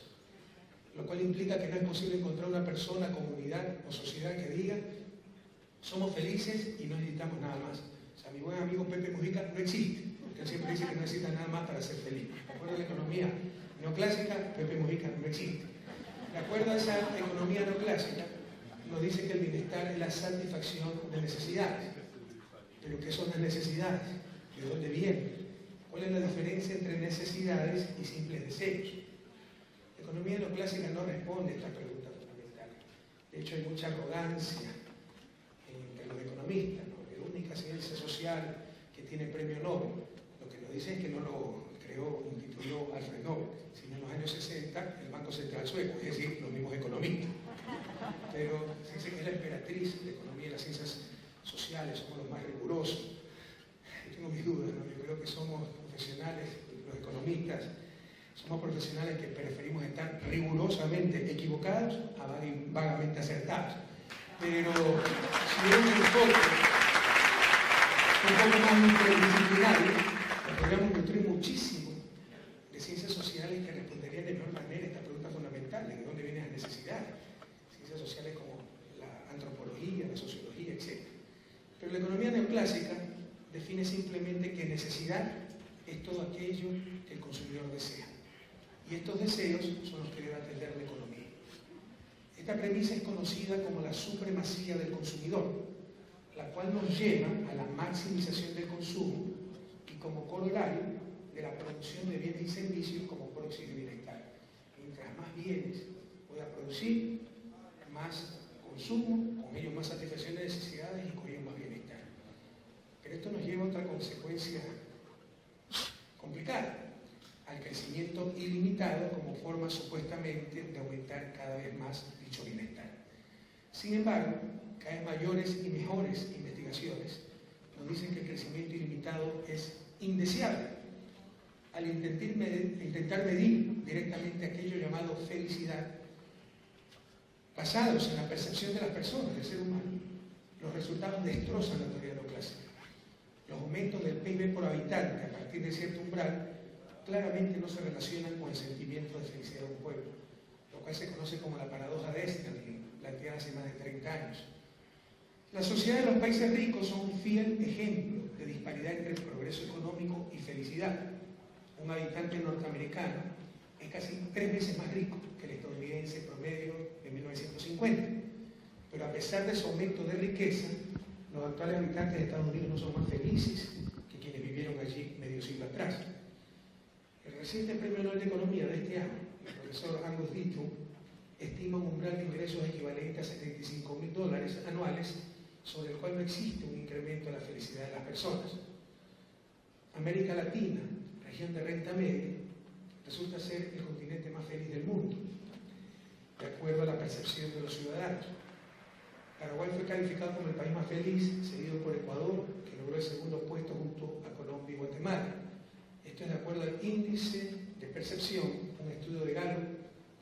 Lo cual implica que no es posible encontrar una persona, comunidad o sociedad que diga somos felices y no necesitamos nada más. O sea, mi buen amigo Pepe Mujica no existe, porque él siempre dice que no necesita nada más para ser feliz. De acuerdo a la economía neoclásica, Pepe Mujica no existe. De acuerdo a esa economía neoclásica, nos dice que el bienestar es la satisfacción de necesidades. ¿Pero qué son las necesidades? ¿De dónde vienen? ¿Cuál es la diferencia entre necesidades y simples deseos? La economía neoclásica no responde a esta pregunta fundamental. De hecho, hay mucha arrogancia entre los economistas, ¿no? La única ciencia social que tiene premio Nobel. Lo que nos dicen es que no lo creó, instituyó Alfred Nobel, sino en los años 60 el Banco Central Sueco, es decir, los mismos economistas. Pero se dice que es la emperatriz de economía y las ciencias sociales, somos los más rigurosos. Yo tengo mis dudas, ¿no? Yo creo que somos profesionales, los economistas, somos profesionales que preferimos estar rigurosamente equivocados a vagamente acertados. Pero si hay un enfoque un poco más interdisciplinario, podríamos nutrir muchísimo de ciencias sociales que responderían de mejor manera a esta pregunta fundamental, de dónde vienen las necesidades. Ciencias sociales como la antropología, la sociología, etc. Pero la economía neoclásica define simplemente que necesidad es todo aquello que el consumidor desea. Y estos deseos son los que debe atender la economía. Esta premisa es conocida como la supremacía del consumidor, la cual nos lleva a la maximización del consumo y como corolario de la producción de bienes y servicios como proxy de bienestar. Mientras más bienes pueda producir, más consumo, con ello más satisfacción de necesidades y con ello más bienestar. Pero esto nos lleva a otra consecuencia complicada, al crecimiento ilimitado como forma supuestamente de aumentar cada vez más dicho bienestar. Sin embargo, cada vez mayores y mejores investigaciones nos dicen que el crecimiento ilimitado es indeseable. Al intentar medir directamente aquello llamado felicidad, basados en la percepción de las personas, del ser humano, los resultados destrozan la teoría neoclásica. Los aumentos del PIB por habitante a partir de cierto umbral claramente no se relacionan con el sentimiento de felicidad de un pueblo, lo cual se conoce como la paradoja de Sterling, planteada hace más de 30 años. Las sociedades de los países ricos son un fiel ejemplo de disparidad entre el progreso económico y felicidad. Un habitante norteamericano es casi 3 veces más rico que el estadounidense promedio de 1950, pero a pesar de su aumento de riqueza, los actuales habitantes de Estados Unidos no son más felices que quienes vivieron allí medio siglo atrás. El reciente Premio Nobel de Economía de este año, el profesor Angus Deaton, estima un umbral de ingresos equivalente a $75.000 anuales sobre el cual no existe un incremento de la felicidad de las personas. América Latina, región de renta media, resulta ser el continente más feliz del mundo, de acuerdo a la percepción de los ciudadanos. Paraguay fue calificado como el país más feliz, seguido por Ecuador, que logró el segundo puesto junto a Colombia y Guatemala. Esto es de acuerdo al índice de percepción, un estudio de Gallup,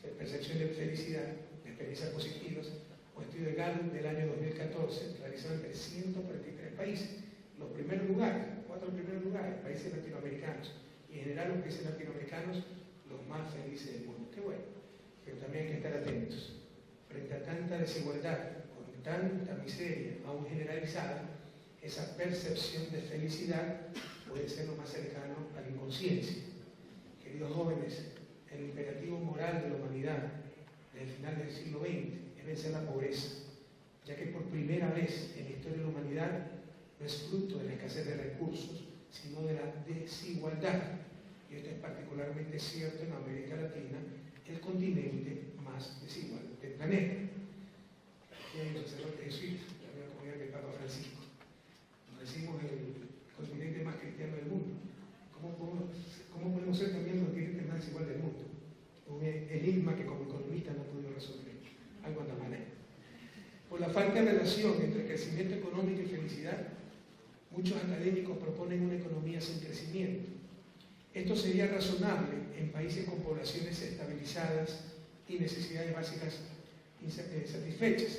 de percepción de felicidad, de experiencias positivas, un estudio de Gallup del año 2014, realizado en 343 países. Los primeros lugares, 4 primeros lugares, países latinoamericanos, y en general los países latinoamericanos, los más felices del mundo. Qué bueno, pero también hay que estar atentos. Frente a tanta desigualdad, con tanta miseria aún generalizada, esa percepción de felicidad puede ser lo más cercano a la inconsciencia. Queridos jóvenes, el imperativo moral de la humanidad desde el final del siglo XX es vencer la pobreza, ya que por primera vez en la historia de la humanidad no es fruto de la escasez de recursos, sino de la desigualdad. Y esto es particularmente cierto en América Latina, el continente más desigual del planeta. Aquí hay los sacerdotes jesuitas, la misma comunidad del Papa Francisco. Nos decimos el continente más cristiano del mundo. ¿Cómo podemos ser también el continente más desigual del mundo? Un enigma que como economista no he podido resolver. Algo anda mal. Por la falta de relación entre crecimiento económico y felicidad, muchos académicos proponen una economía sin crecimiento. Esto sería razonable en países con poblaciones estabilizadas y necesidades básicas satisfechas,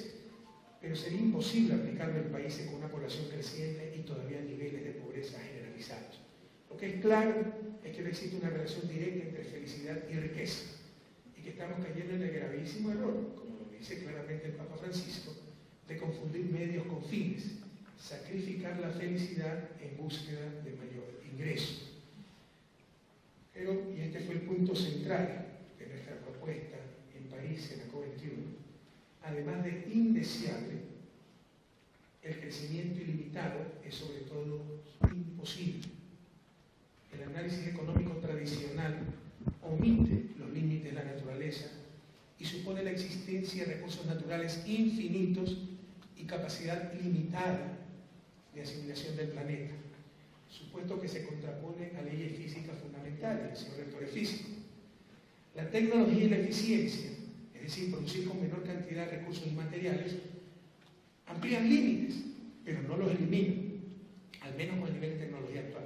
pero sería imposible aplicarlo en países con una población creciente y todavía niveles de pobreza generalizados. Lo que es claro es que no existe una relación directa entre felicidad y riqueza, y que estamos cayendo en el gravísimo error, como lo dice claramente el Papa Francisco, de confundir medios con fines, sacrificar la felicidad en búsqueda de mayor ingreso. Pero, y este fue el punto central de nuestra propuesta en París, en la COP21, además de indeseable, el crecimiento ilimitado es sobre todo imposible. El análisis económico tradicional omite los límites de la naturaleza y supone la existencia de recursos naturales infinitos y capacidad limitada de asimilación del planeta, supuesto que se contrapone a leyes físicas fundamentales, el señor rector es físico. La tecnología y la eficiencia, es decir, producir con menor cantidad de recursos inmateriales, amplían límites, pero no los eliminan, al menos con el nivel de tecnología actual.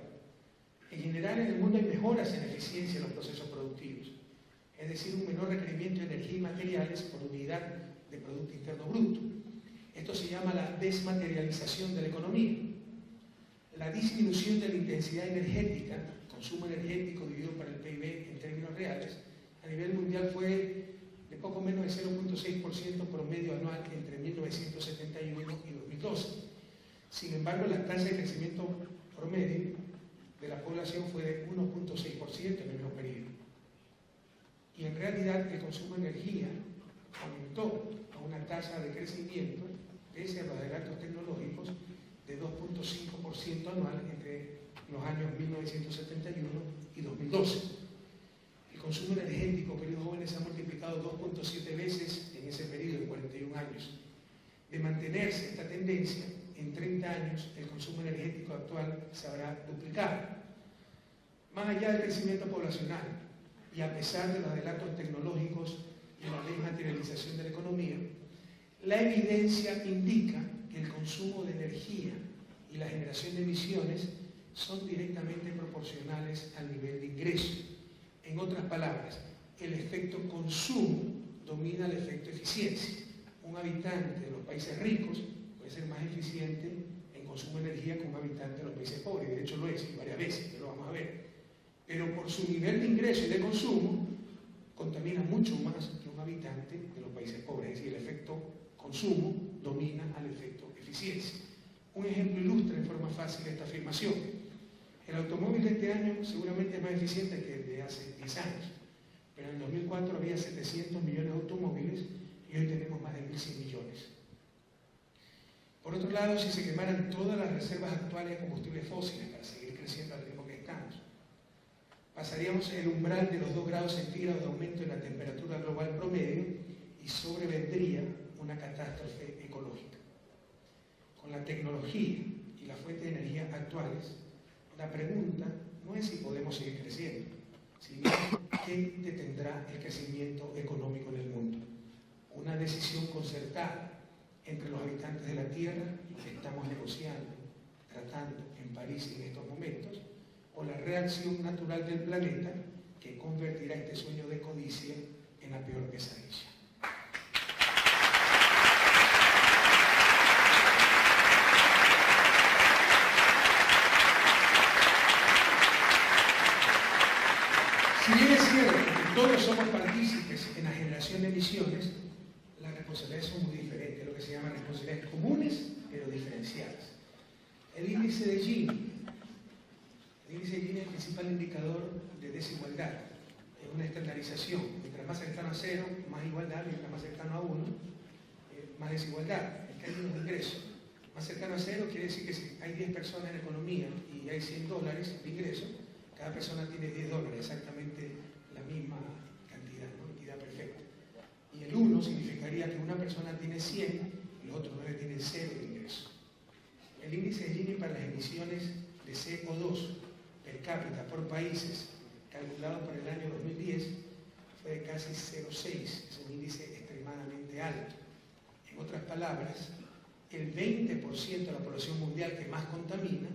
En general, en el mundo hay mejoras en eficiencia en los procesos productivos, es decir, un menor requerimiento de energía y materiales por unidad de Producto Interno Bruto. Esto se llama la desmaterialización de la economía. La disminución de la intensidad energética, consumo energético dividido por el PIB en términos reales, a nivel mundial fue de poco menos de 0.6% promedio anual entre 1971 y 2012. Sin embargo, la tasa de crecimiento promedio de la población fue de 1.6% en el mismo periodo. Y en realidad el consumo de energía aumentó a una tasa de crecimiento, pese a los adelantos tecnológicos, de 2.5% anual entre los años 1971 y 2012. El consumo energético, queridos jóvenes, se ha multiplicado 2.7 veces en ese periodo de 41 años. De mantenerse esta tendencia, en 30 años el consumo energético actual se habrá duplicado. Más allá del crecimiento poblacional, y a pesar de los adelantos tecnológicos y la desmaterialización de la economía, la evidencia indica que el consumo de energía y la generación de emisiones son directamente proporcionales al nivel de ingreso. En otras palabras, el efecto consumo domina el efecto eficiencia. Un habitante de los países ricos puede ser más eficiente en consumo de energía que un habitante de los países pobres. De hecho lo es, y varias veces, que lo vamos a ver. Pero por su nivel de ingreso y de consumo, contamina mucho más que un habitante de los países pobres. Es decir, el efecto consumo domina al efecto eficiencia. Un ejemplo ilustra en forma fácil esta afirmación. El automóvil de este año seguramente es más eficiente que el de hace 10 años, pero en el 2004 había 700 millones de automóviles y hoy tenemos más de 1.100 millones. Por otro lado, si se quemaran todas las reservas actuales de combustibles fósiles para seguir creciendo al ritmo que estamos, pasaríamos el umbral de los 2 grados centígrados de aumento en la temperatura global promedio y sobrevendría una catástrofe ecológica. Con la tecnología y las fuentes de energía actuales, la pregunta no es si podemos seguir creciendo, sino qué detendrá el crecimiento económico en el mundo. Una decisión concertada entre los habitantes de la Tierra, que estamos negociando, tratando en París en estos momentos, o la reacción natural del planeta que convertirá este sueño de codicia en la peor pesadilla. Si bien es cierto que todos somos partícipes en la generación de emisiones, las responsabilidades son muy diferentes, lo que se llaman responsabilidades comunes, pero diferenciadas. El índice de Gini. El índice de Gini es el principal indicador de desigualdad. Es una estandarización. Mientras más cercano a cero, más igualdad. Mientras más cercano a 1, más desigualdad. Es que hay un ingreso. Más cercano a cero quiere decir que si hay 10 personas en economía y hay $100 de ingreso, cada persona tiene $10, exactamente la misma cantidad, ¿no? Cantidad perfecta. Y el 1 significaría que una persona tiene 100 y los otros 9 tienen 0 de ingreso. El índice de Gini para las emisiones de CO2 per cápita por países, calculado para el año 2010, fue de casi 0,6. Es un índice extremadamente alto. En otras palabras, el 20% de la población mundial que más contamina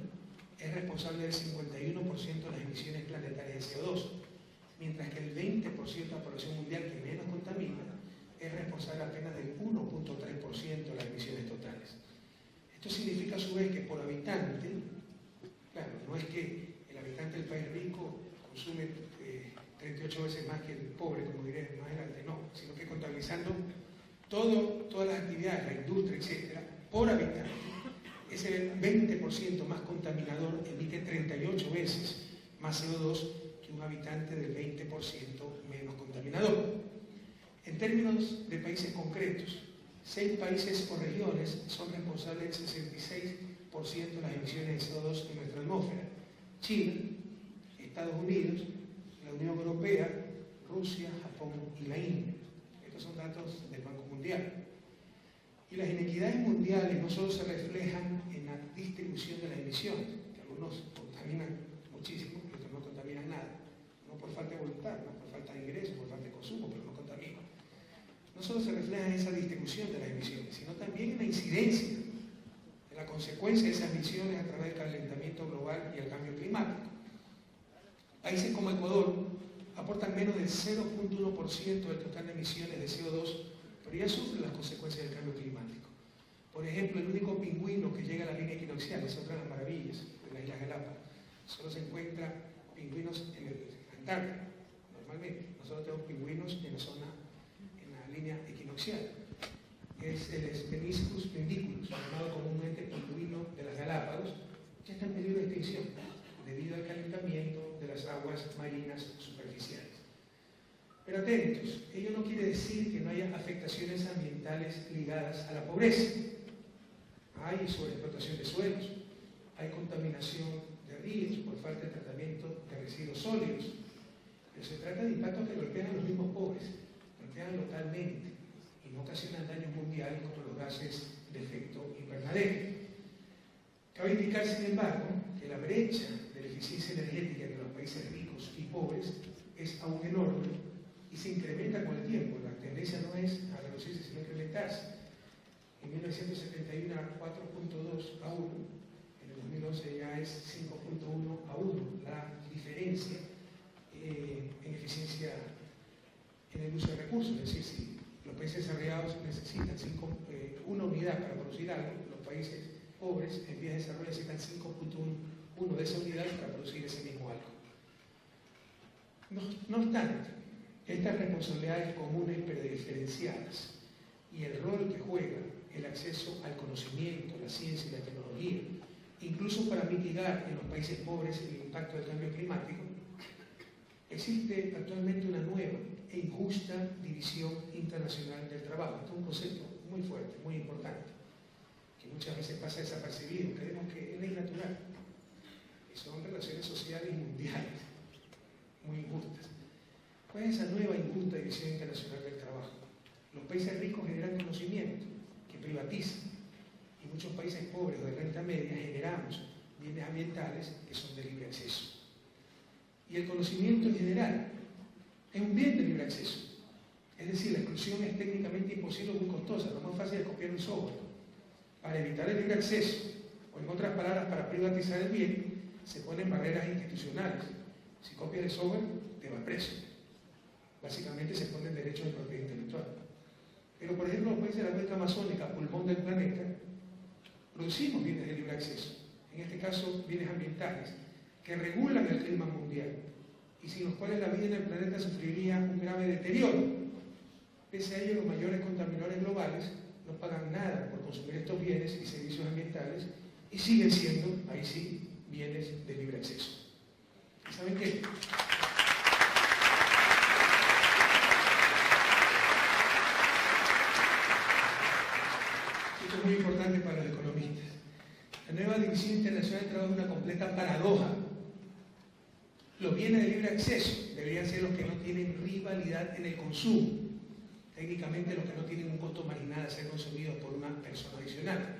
es responsable del 51% de las emisiones planetarias de CO2, mientras que el 20% de la población mundial que menos contamina es responsable apenas del 1,3% de las emisiones totales. Esto significa a su vez que por habitante, claro, no es que el habitante del país rico consume 38 veces más que el pobre, como diré más adelante, no, sino que contabilizando todas las actividades, la industria, etc., por habitante, ese 20% más contaminador emite 38 veces más CO2 que un habitante del 20% menos contaminador. En términos de países concretos, 6 países o regiones son responsables del 66% de las emisiones de CO2 en nuestra atmósfera: China, Estados Unidos, la Unión Europea, Rusia, Japón y la India. Estos son datos del Banco Mundial. Y las inequidades mundiales no solo se reflejan en la distribución de las emisiones, que algunos contaminan muchísimo y otros no contaminan nada, no por falta de voluntad, no por falta de ingresos, por falta de consumo, pero no contaminan. No solo se refleja en esa distribución de las emisiones, sino también en la incidencia, en la consecuencia de esas emisiones a través del calentamiento global y el cambio climático. Países como Ecuador aportan menos del 0,1% del total de emisiones de CO2, pero ya sufren las consecuencias del cambio climático. Por ejemplo, el único pingüino que llega a la línea equinoccial, es otra de las maravillas de las Islas Galápagos. Solo se encuentran pingüinos en el Antártico, normalmente. Nosotros tenemos pingüinos en la zona, en la línea equinoccial. Es el Spheniscus pendiculus, llamado comúnmente pingüino de las Galápagos, que está en peligro de extinción debido al calentamiento de las aguas marinas superficiales. Pero atentos, ello no quiere decir que no haya afectaciones ambientales ligadas a la pobreza. Hay sobreexplotación de suelos, hay contaminación de ríos por falta de tratamiento de residuos sólidos, pero se trata de impactos que golpean a los mismos pobres, golpean localmente y no ocasionan daños mundiales como los gases de efecto invernadero. Cabe indicar, sin embargo, que la brecha de la eficiencia energética entre los países ricos y pobres es aún enorme y se incrementa con el tiempo. La tendencia no es a reducirse, sino a incrementarse. En 1971 era 4,2 a 1, en el 2011 ya es 5,1 a 1, la diferencia en eficiencia en el uso de recursos. Es decir, si los países desarrollados necesitan 1 unidad para producir algo, los países pobres en vías de desarrollo necesitan 5,1 de esa unidad para producir ese mismo algo. No obstante, estas responsabilidades comunes pero diferenciadas y el rol que juega el acceso al conocimiento, la ciencia y la tecnología, incluso para mitigar en los países pobres el impacto del cambio climático, existe actualmente una nueva e injusta división internacional del trabajo. Esto es un concepto muy fuerte, muy importante, que muchas veces pasa desapercibido. Creemos que es ley natural, y son relaciones sociales mundiales muy injustas. ¿Cuál es esa nueva injusta división internacional del trabajo? Los países ricos generan conocimiento que privatizan y muchos países pobres o de renta media generamos bienes ambientales que son de libre acceso. Y el conocimiento en general es un bien de libre acceso. Es decir, la exclusión es técnicamente imposible o muy costosa. Lo más fácil es copiar un software. Para evitar el libre acceso, o en otras palabras, para privatizar el bien, se ponen barreras institucionales. Si copias el software, te vas preso. Básicamente se ponen derechos de propiedad intelectual. Pero, por ejemplo, los países de la cuenca amazónica, pulmón del planeta, producimos bienes de libre acceso. En este caso, bienes ambientales, que regulan el clima mundial y sin los cuales la vida en el planeta sufriría un grave deterioro. Pese a ello, los mayores contaminadores globales no pagan nada por consumir estos bienes y servicios ambientales y siguen siendo, ahí sí, bienes de libre acceso. ¿Y saben qué? Esto es muy importante para los economistas. La nueva División Internacional de Trabajo es una completa paradoja. Los bienes de libre acceso deberían ser los que no tienen rivalidad en el consumo. Técnicamente los que no tienen un costo marginal a ser consumidos por una persona adicional.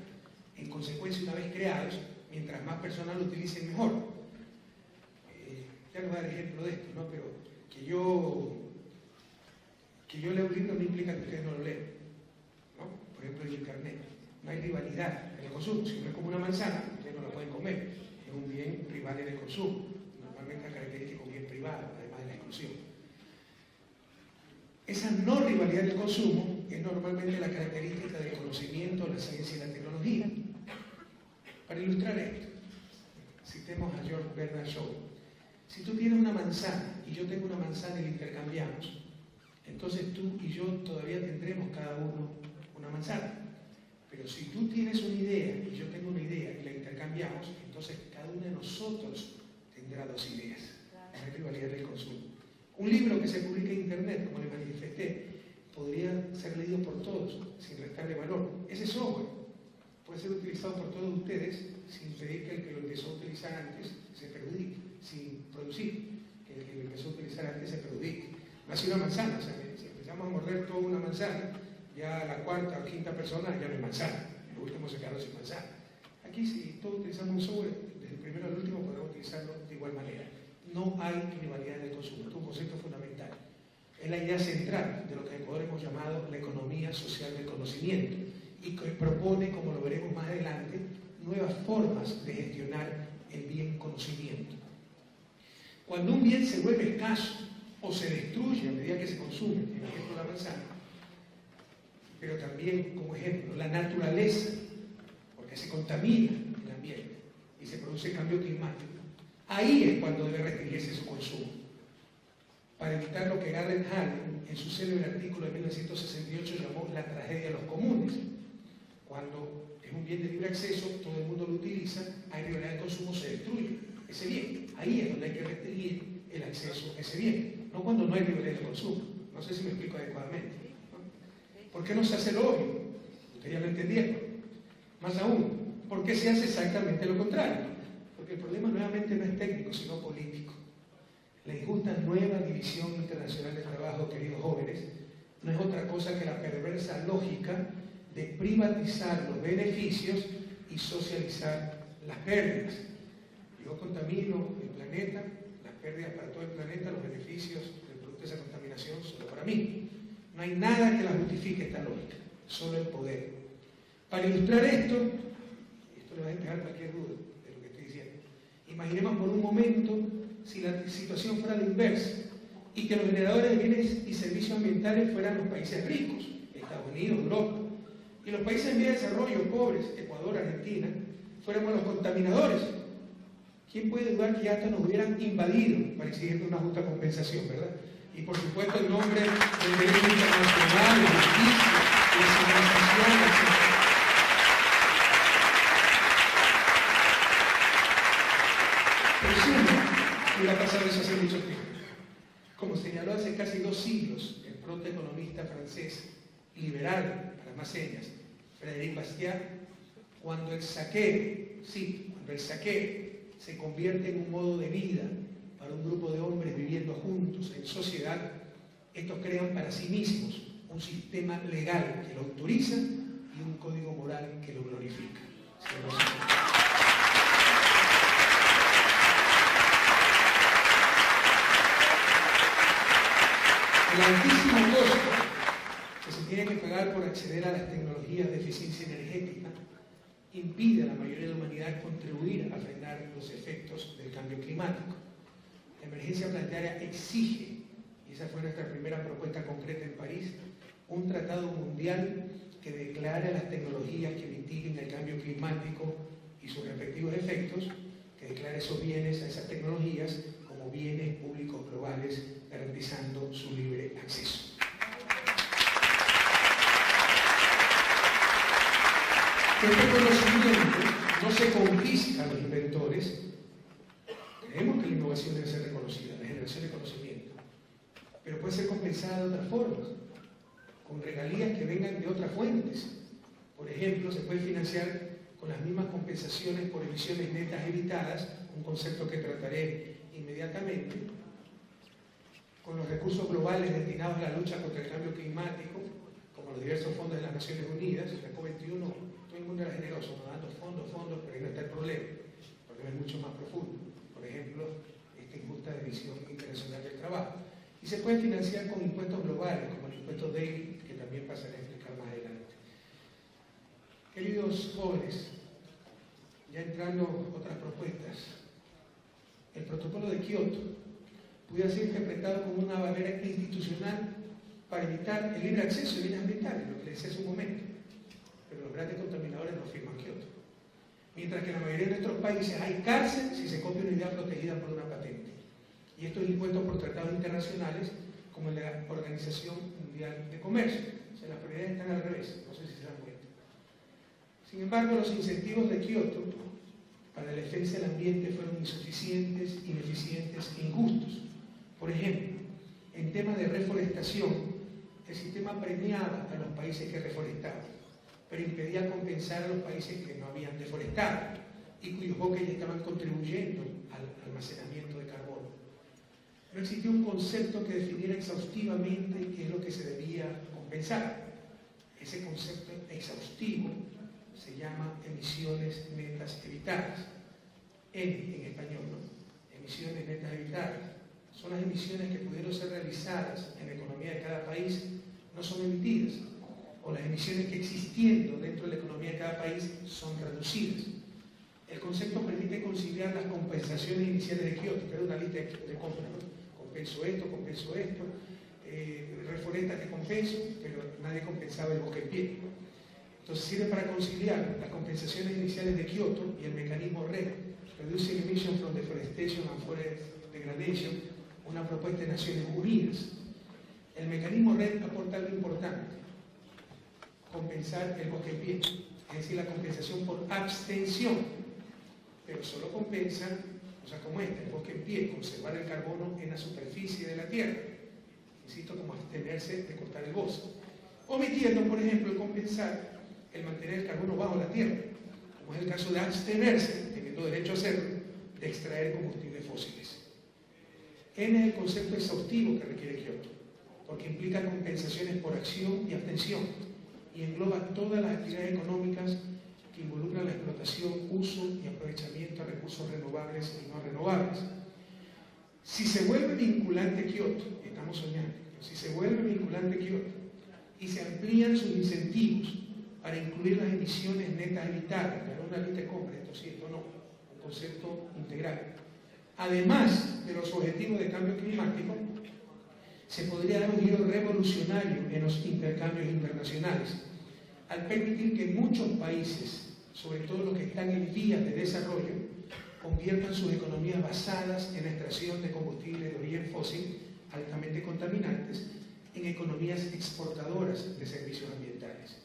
En consecuencia, una vez creados, mientras más personas lo utilicen, mejor. Ya les voy a dar ejemplo de esto, ¿no? Pero que yo lea un libro no implica que ustedes no lo lean, ¿no? Por ejemplo, el internet. No hay rivalidad en el consumo. Si uno es como una manzana, ustedes no la pueden comer. Es un bien rival en el consumo. Normalmente es característico bien privado, además de la exclusión. Esa no rivalidad del consumo es normalmente la característica del conocimiento, la ciencia y la tecnología. Para ilustrar esto, citemos a George Bernard Shaw. Si tú tienes una manzana y yo tengo una manzana y la intercambiamos, entonces tú y yo todavía tendremos cada uno una manzana. Pero si tú tienes una idea y yo tengo una idea y la intercambiamos, entonces cada uno de nosotros tendrá dos ideas. No hay rivalidad del consumo. Un libro que se publica en internet, como le manifesté, podría ser leído por todos, sin restarle valor. Ese software puede ser utilizado por todos ustedes sin pedir que el que lo empezó a utilizar antes se perjudique, sin producir que el que lo empezó a utilizar antes se perjudique. No hace una manzana, o sea, si empezamos a morder toda una manzana, ya la cuarta o quinta persona ya no es manzana, el último se quedaron sin manzana. Aquí, si todos utilizamos un software, desde el primero al último podemos utilizarlo de igual manera. No hay rivalidad en el consumo, esto es un concepto fundamental. Es la idea central de lo que en Ecuador hemos llamado la economía social del conocimiento y que propone, como lo veremos más adelante, nuevas formas de gestionar el bien conocimiento. Cuando un bien se vuelve escaso o se destruye a medida que se consume, en ejemplo la manzana, pero también, como ejemplo, la naturaleza, porque se contamina el ambiente y se produce cambio climático, ahí es cuando debe restringirse su consumo. Para evitar lo que Garrett Hardin, en su célebre artículo de 1968, llamó la tragedia de los comunes. Cuando es un bien de libre acceso, todo el mundo lo utiliza, hay rivalidad de consumo, se destruye ese bien. Ahí es donde hay que restringir el acceso a ese bien, no cuando no hay rivalidad de consumo. No sé si me explico adecuadamente, ¿no? ¿Por qué no se hace lo obvio? Ustedes ya lo entendieron. Más aún, ¿por qué se hace exactamente lo contrario? Porque el problema nuevamente no es técnico, sino político. La injusta nueva división internacional de trabajo, queridos jóvenes, no es otra cosa que la perversa lógica de privatizar los beneficios y socializar las pérdidas. Yo contamino el planeta, las pérdidas para todo el planeta, los beneficios del producto de esa contaminación solo para mí. No hay nada que la justifique esta lógica, solo el poder. Para ilustrar esto le va a despejar cualquier duda de lo que estoy diciendo. Imaginemos por un momento si la situación fuera la inversa y que los generadores de bienes y servicios ambientales fueran los países ricos, Estados Unidos, Europa, y los países en vía de desarrollo, pobres, Ecuador, Argentina, fuéramos los contaminadores. ¿Quién puede dudar que ya hasta nos hubieran invadido para exigir una justa compensación, verdad? Y por supuesto en nombre del derecho internacional, de justicia, de civilización, etc. Presumo que ha pasado eso hace mucho tiempo. Como señaló hace casi 2 siglos el protoeconomista francés liberal, para más señas, Frédéric Bastiat, cuando el saqueo, cuando el saqueo se convierte en un modo de vida para un grupo de hombres viviendo juntos en sociedad, estos crean para sí mismos un sistema legal que lo autoriza y un código moral que lo glorifica. El altísimo costo que se tiene que pagar por acceder a las tecnologías de eficiencia energética impide a la mayoría de la humanidad contribuir a frenar los efectos del cambio climático. La emergencia planetaria exige, y esa fue nuestra primera propuesta concreta en París, un tratado mundial que declare las tecnologías que mitiguen el cambio climático y sus respectivos efectos, que declare esos bienes, a esas tecnologías, como bienes públicos globales, garantizando su libre acceso. Este conocimiento no se confisca a los inventores. Creemos que la innovación debe ser reconocida, la generación de conocimiento, pero puede ser compensada de otras formas, con regalías que vengan de otras fuentes. Por ejemplo, se puede financiar con las mismas compensaciones por emisiones netas evitadas, un concepto que trataré inmediatamente, con los recursos globales destinados a la lucha contra el cambio climático, como los diversos fondos de las Naciones Unidas. La COP21, todo el mundo era generoso, nos dando fondos, pero ahí no está el problema, el problema es mucho más profundo. Por ejemplo, esta injusta división internacional del trabajo. Y se puede financiar con impuestos globales, como el impuesto Daly, que también pasaré a explicar más adelante. Queridos jóvenes, ya entrando a otras propuestas, el protocolo de Kioto pudiera ser interpretado como una barrera institucional para evitar el libre acceso a bienes ambientales, lo que les decía hace un momento. Pero los grandes contaminadores no firman Kioto. Mientras que en la mayoría de nuestros países hay cárcel si se copia una idea protegida por una patente. Y esto es impuesto por tratados internacionales como en la Organización Mundial de Comercio. O sea, las prioridades están al revés, no sé si se dan cuenta. Sin embargo, los incentivos de Kioto para la defensa del ambiente fueron insuficientes, ineficientes e injustos. Por ejemplo, en temas de reforestación, el sistema premiaba a los países que reforestaban, pero impedía compensar a los países que no habían deforestado y cuyos bosques ya estaban contribuyendo al almacenamiento de carbono. No existía un concepto que definiera exhaustivamente qué es lo que se debía compensar. Ese concepto exhaustivo se llama emisiones netas evitadas. En español, ¿no? Emisiones netas evitadas. Son las emisiones que pudieron ser realizadas en la economía de cada país, no son emitidas. O las emisiones que existiendo dentro de la economía de cada país son reducidas. El concepto permite conciliar las compensaciones iniciales de Kioto, que era una lista de compras, ¿no? Compenso esto, reforesta que compenso, pero nadie compensaba el bosque en pie. Entonces sirve para conciliar las compensaciones iniciales de Kioto y el mecanismo RED, Reducing Emissions from Deforestation and Forest Degradation, una propuesta de Naciones Unidas. El mecanismo RED aporta algo importante: compensar el bosque en pie, es decir, la compensación por abstención, pero solo compensan cosas como esta: el bosque en pie, conservar el carbono en la superficie de la tierra, insisto, como abstenerse de cortar el bosque, omitiendo, por ejemplo, el compensar el mantener el carbono bajo la tierra, como es el caso de abstenerse, teniendo derecho a hacerlo, de extraer combustibles fósiles. N es el concepto exhaustivo que requiere Kioto, porque implica compensaciones por acción y abstención, y engloba todas las actividades económicas que involucran la explotación, uso y aprovechamiento de recursos renovables y no renovables. Si se vuelve vinculante Kioto, y estamos soñando, pero si se vuelve vinculante Kioto y se amplían sus incentivos para incluir las emisiones netas evitadas, pero una lista de compras, esto sí, esto no, un concepto integral. Además de los objetivos de cambio climático, se podría dar un giro revolucionario en los intercambios internacionales, al permitir que muchos países, sobre todo los que están en vías de desarrollo, conviertan sus economías basadas en la extracción de combustibles de origen fósil altamente contaminantes en economías exportadoras de servicios ambientales.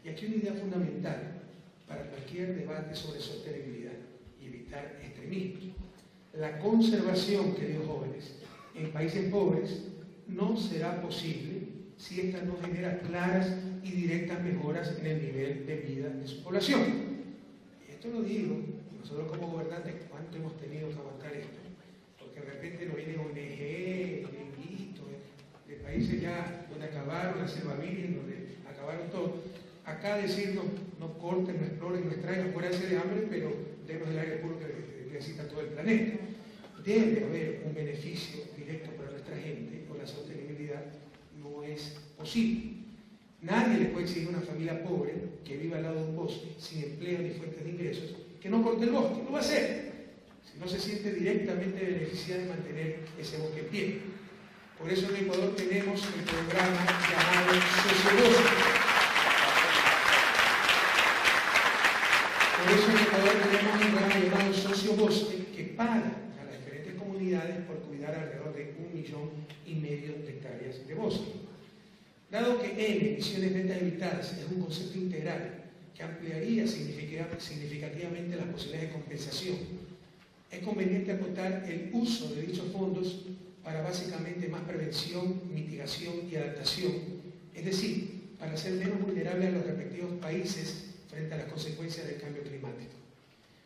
Y aquí una idea fundamental para cualquier debate sobre sostenibilidad y evitar extremismos. La conservación, queridos jóvenes, en países pobres no será posible si esta no genera claras y directas mejoras en el nivel de vida de su población. Y esto lo digo, nosotros como gobernantes, ¿cuánto hemos tenido que aguantar esto? Porque de repente nos vienen ONG, de países ya donde acabaron la selva virgen, donde acabaron todo. Acá decirnos, no corten, no exploren, no extraigan, muéranse de hambre, pero denos el aire puro que necesita todo el planeta. Debe haber un beneficio directo para nuestra gente, o la sostenibilidad no es posible. Nadie le puede exigir a una familia pobre que viva al lado de un bosque, sin empleo ni fuentes de ingresos, que no corte el bosque. No va a hacer, si no se siente directamente beneficiada de mantener ese bosque en pie. Por eso en Ecuador tenemos el programa llamado Sociobosque. Por eso en Ecuador tenemos un programa llamado Sociobosque que paga a las diferentes comunidades por cuidar alrededor de 1,5 millones de hectáreas de bosque. Dado que emisiones netas evitadas es un concepto integral que ampliaría significativamente las posibilidades de compensación, es conveniente acotar el uso de dichos fondos para básicamente más prevención, mitigación y adaptación, es decir, para hacer menos vulnerables a los respectivos países frente a las consecuencias del cambio climático.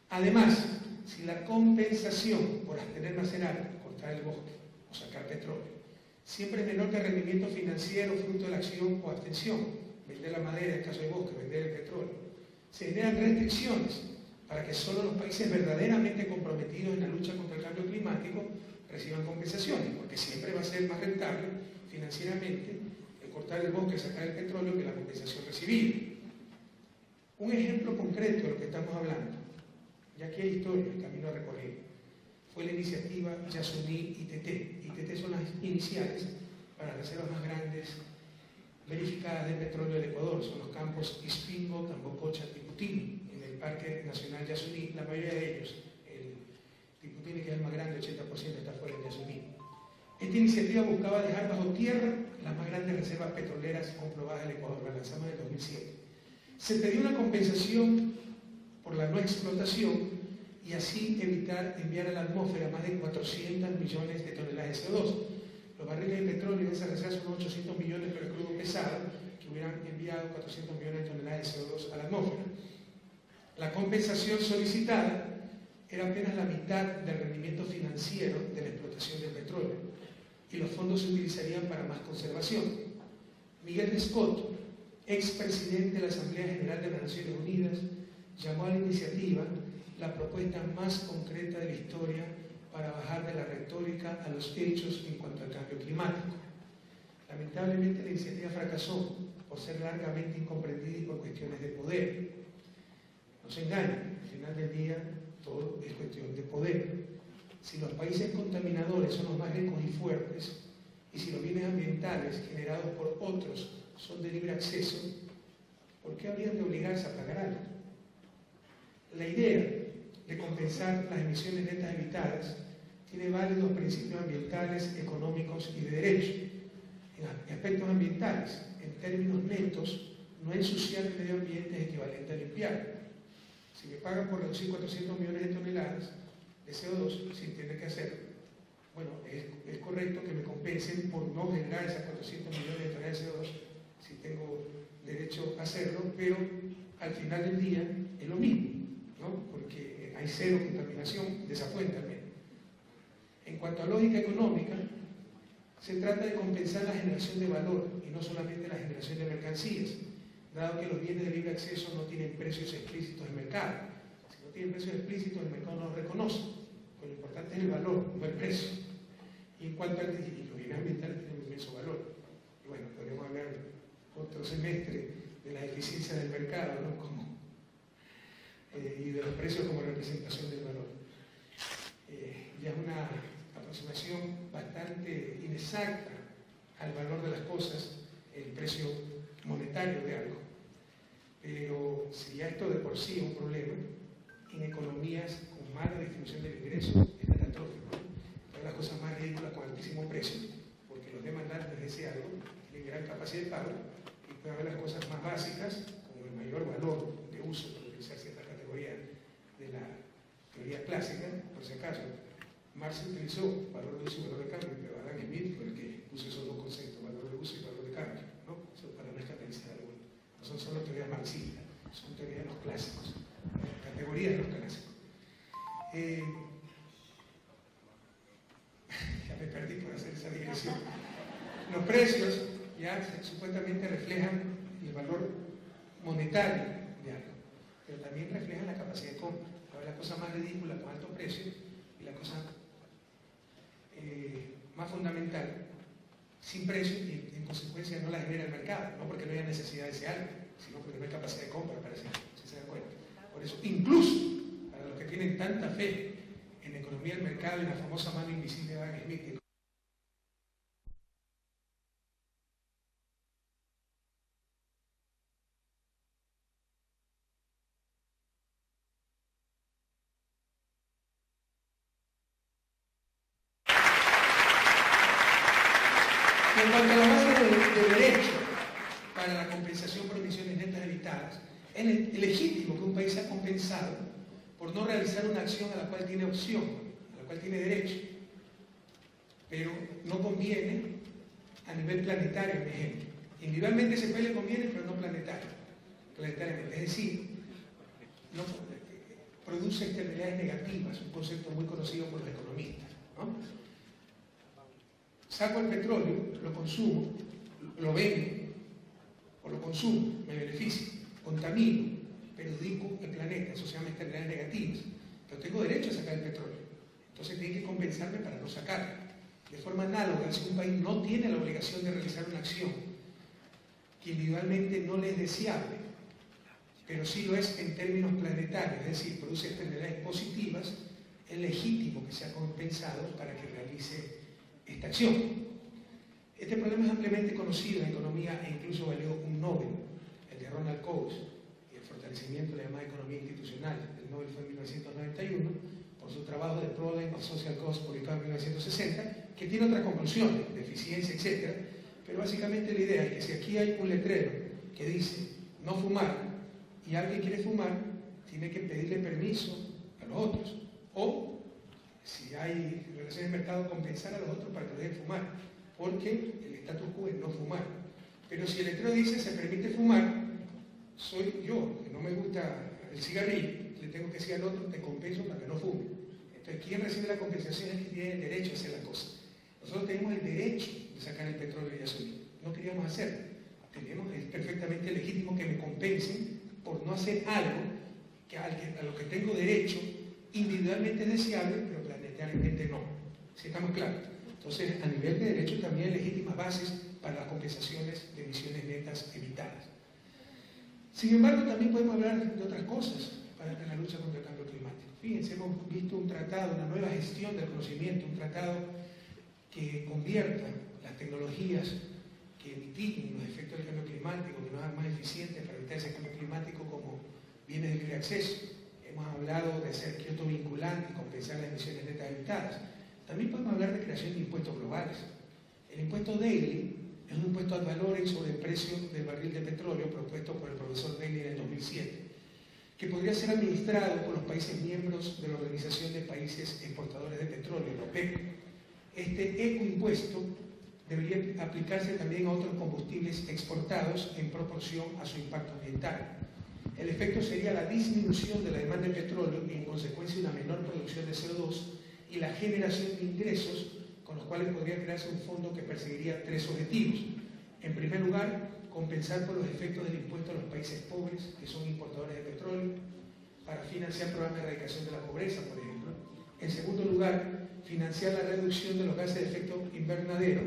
Además, si la compensación por abstener de hacer algo, cortar el bosque o sacar petróleo, siempre es menor que el rendimiento financiero fruto de la acción o abstención, vender la madera en caso de bosque, vender el petróleo, se generan restricciones para que solo los países verdaderamente comprometidos en la lucha contra el cambio climático reciban compensaciones, porque siempre va a ser más rentable financieramente el cortar el bosque y sacar el petróleo que la compensación recibida. Un ejemplo concreto de lo que estamos hablando, ya que hay historia, el camino a recorrer, fue la iniciativa Yasuní-ITT. ITT son las iniciales para las reservas más grandes verificadas de petróleo del Ecuador, son los campos Ispingo, Tambococha, Tiputini, en el Parque Nacional Yasuní, la mayoría de ellos. Tiputini, que es el más grande, 80% está fuera de Yasuní. Esta iniciativa buscaba dejar bajo tierra las más grandes reservas petroleras comprobadas del Ecuador, la lanzamos en el 2007. Se pidió una compensación por la no explotación y así evitar enviar a la atmósfera más de 400 millones de toneladas de CO2. Los barriles de petróleo en esa reserva son 800 millones, pero el crudo pesado, que hubieran enviado 400 millones de toneladas de CO2 a la atmósfera. La compensación solicitada era apenas la mitad del rendimiento financiero de la explotación del petróleo y los fondos se utilizarían para más conservación. Miguel Descoto, expresidente de la Asamblea General de las Naciones Unidas, llamó a la iniciativa la propuesta más concreta de la historia para bajar de la retórica a los hechos en cuanto al cambio climático. Lamentablemente la iniciativa fracasó por ser largamente incomprendida y por cuestiones de poder. No se engañen, al final del día todo es cuestión de poder. Si los países contaminadores son los más ricos y fuertes, y si los bienes ambientales generados por otros son de libre acceso, ¿por qué habrían de obligarse a pagar algo? La idea de compensar las emisiones netas evitadas tiene válidos principios ambientales, económicos y de derecho. En aspectos ambientales, en términos netos, no ensuciar el medio ambiente es equivalente a limpiar. Si me pagan por reducir 400 millones de toneladas de CO2, sin tener que hacerlo, bueno, es correcto que me compensen por no generar esas 400 millones de toneladas de CO2, si tengo derecho a hacerlo, pero al final del día es lo mismo, ¿no? Porque hay cero contaminación de esa fuente al menos. En cuanto a lógica económica, se trata de compensar la generación de valor y no solamente la generación de mercancías, dado que los bienes de libre acceso no tienen precios explícitos en mercado. Si no tienen precios explícitos, el mercado no los reconoce. Pues lo importante es el valor, no el precio. Y en cuanto a los bienes ambientales tienen un inmenso valor. Y bueno, podemos hablar otro semestre de las eficiencias del mercado, ¿no? Y de los precios como representación del valor. Ya es una aproximación bastante inexacta al valor de las cosas, el precio monetario de algo. Pero si ya esto de por sí es un problema, en economías con mala distribución del ingreso es catastrófico. Todas las cosas más ridículas con altísimo precio, porque los demandantes de ese algo tienen gran capacidad de pago, y puede haber las cosas más básicas, como el mayor valor de uso, por utilizar cierta categoría de la teoría clásica, por si acaso. Marx utilizó valor de uso y valor de cambio, pero Adam Smith fue el que puso esos dos conceptos, valor de uso y valor de cambio, ¿no? Eso para no escandalizar a alguno. No son solo teorías marxistas, son teorías de los clásicos, categorías de los clásicos. Ya me perdí por hacer esa digresión. Los precios ya supuestamente reflejan el valor monetario de algo. pero también reflejan la capacidad de compra. A ver, la cosa más ridícula con altos precios y la cosa más fundamental, sin precios y en consecuencia no la genera el mercado, no porque no haya necesidad de ese algo, sino porque no hay capacidad de compra, parece, si se dan cuenta. Por eso, incluso para los que tienen tanta fe en la economía del mercado y la famosa mano invisible de Adam Smith, en cuanto a la base de derecho para la compensación por emisiones netas evitadas, es legítimo que un país sea compensado por no realizar una acción a la cual tiene opción, a la cual tiene derecho, pero no conviene a nivel planetario, por ejemplo. Individualmente ese país le conviene, pero no planetariamente. Es decir, no produce externalidades negativas, un concepto muy conocido por los economistas, ¿no? Saco el petróleo, lo consumo, lo vendo, o lo consumo, me beneficio, contamino, perjudico el planeta, eso se llama externalidades negativas, pero tengo derecho a sacar el petróleo, entonces tiene que compensarme para no sacarlo. De forma análoga, si un país no tiene la obligación de realizar una acción que individualmente no le es deseable, pero sí lo es en términos planetarios, es decir, produce externalidades positivas, es legítimo que sea compensado para que realice esta acción. Este problema es ampliamente conocido en economía e incluso valió un Nobel, el de Ronald Coase, y el fortalecimiento de la llamada economía institucional. El Nobel fue en 1991 por su trabajo de Problem of Social Cost publicado en 1960, que tiene otras conclusiones, de eficiencia, etc. Pero básicamente la idea es que si aquí hay un letrero que dice no fumar y alguien quiere fumar, tiene que pedirle permiso a los otros. O, si hay relaciones de mercado, compensar a los otros para que lo dejen fumar, porque el status quo es no fumar. Pero si el letrero dice se permite fumar, soy yo, que no me gusta el cigarrillo, le tengo que decir al otro, te compenso para que no fume. Entonces, quien recibe la compensación es quien tiene el derecho a hacer la cosa. Nosotros tenemos el derecho de sacar el petróleo y gasolina. No queríamos hacerlo. Es perfectamente legítimo que me compensen por no hacer algo que a lo que tengo derecho individualmente es deseable, pero planetariamente no. ¿Sí estamos claros? Entonces, a nivel de derecho también hay legítimas bases para las compensaciones de emisiones netas evitadas. Sin embargo, también podemos hablar de otras cosas para la lucha contra el cambio climático. Fíjense, hemos visto un tratado, una nueva gestión del conocimiento, un tratado que convierta las tecnologías que mitiguen los efectos del cambio climático, que nos hagan más eficientes para evitar ese cambio climático como bienes de libre acceso. Hemos hablado de hacer Kioto vinculante y compensar las emisiones netas evitadas. También podemos hablar de creación de impuestos globales. El impuesto Daly es un impuesto ad valorem sobre el precio del barril de petróleo propuesto por el profesor Daly en el 2007, que podría ser administrado por los países miembros de la Organización de Países Exportadores de Petróleo, la OPEP. Este ecoimpuesto debería aplicarse también a otros combustibles exportados en proporción a su impacto ambiental. El efecto sería la disminución de la demanda de petróleo y en consecuencia una menor producción de CO2 y la generación de ingresos con los cuales podría crearse un fondo que perseguiría tres objetivos. En primer lugar, compensar por los efectos del impuesto a los países pobres que son importadores de petróleo para financiar programas de erradicación de la pobreza, por ejemplo. En segundo lugar, financiar la reducción de los gases de efecto invernadero,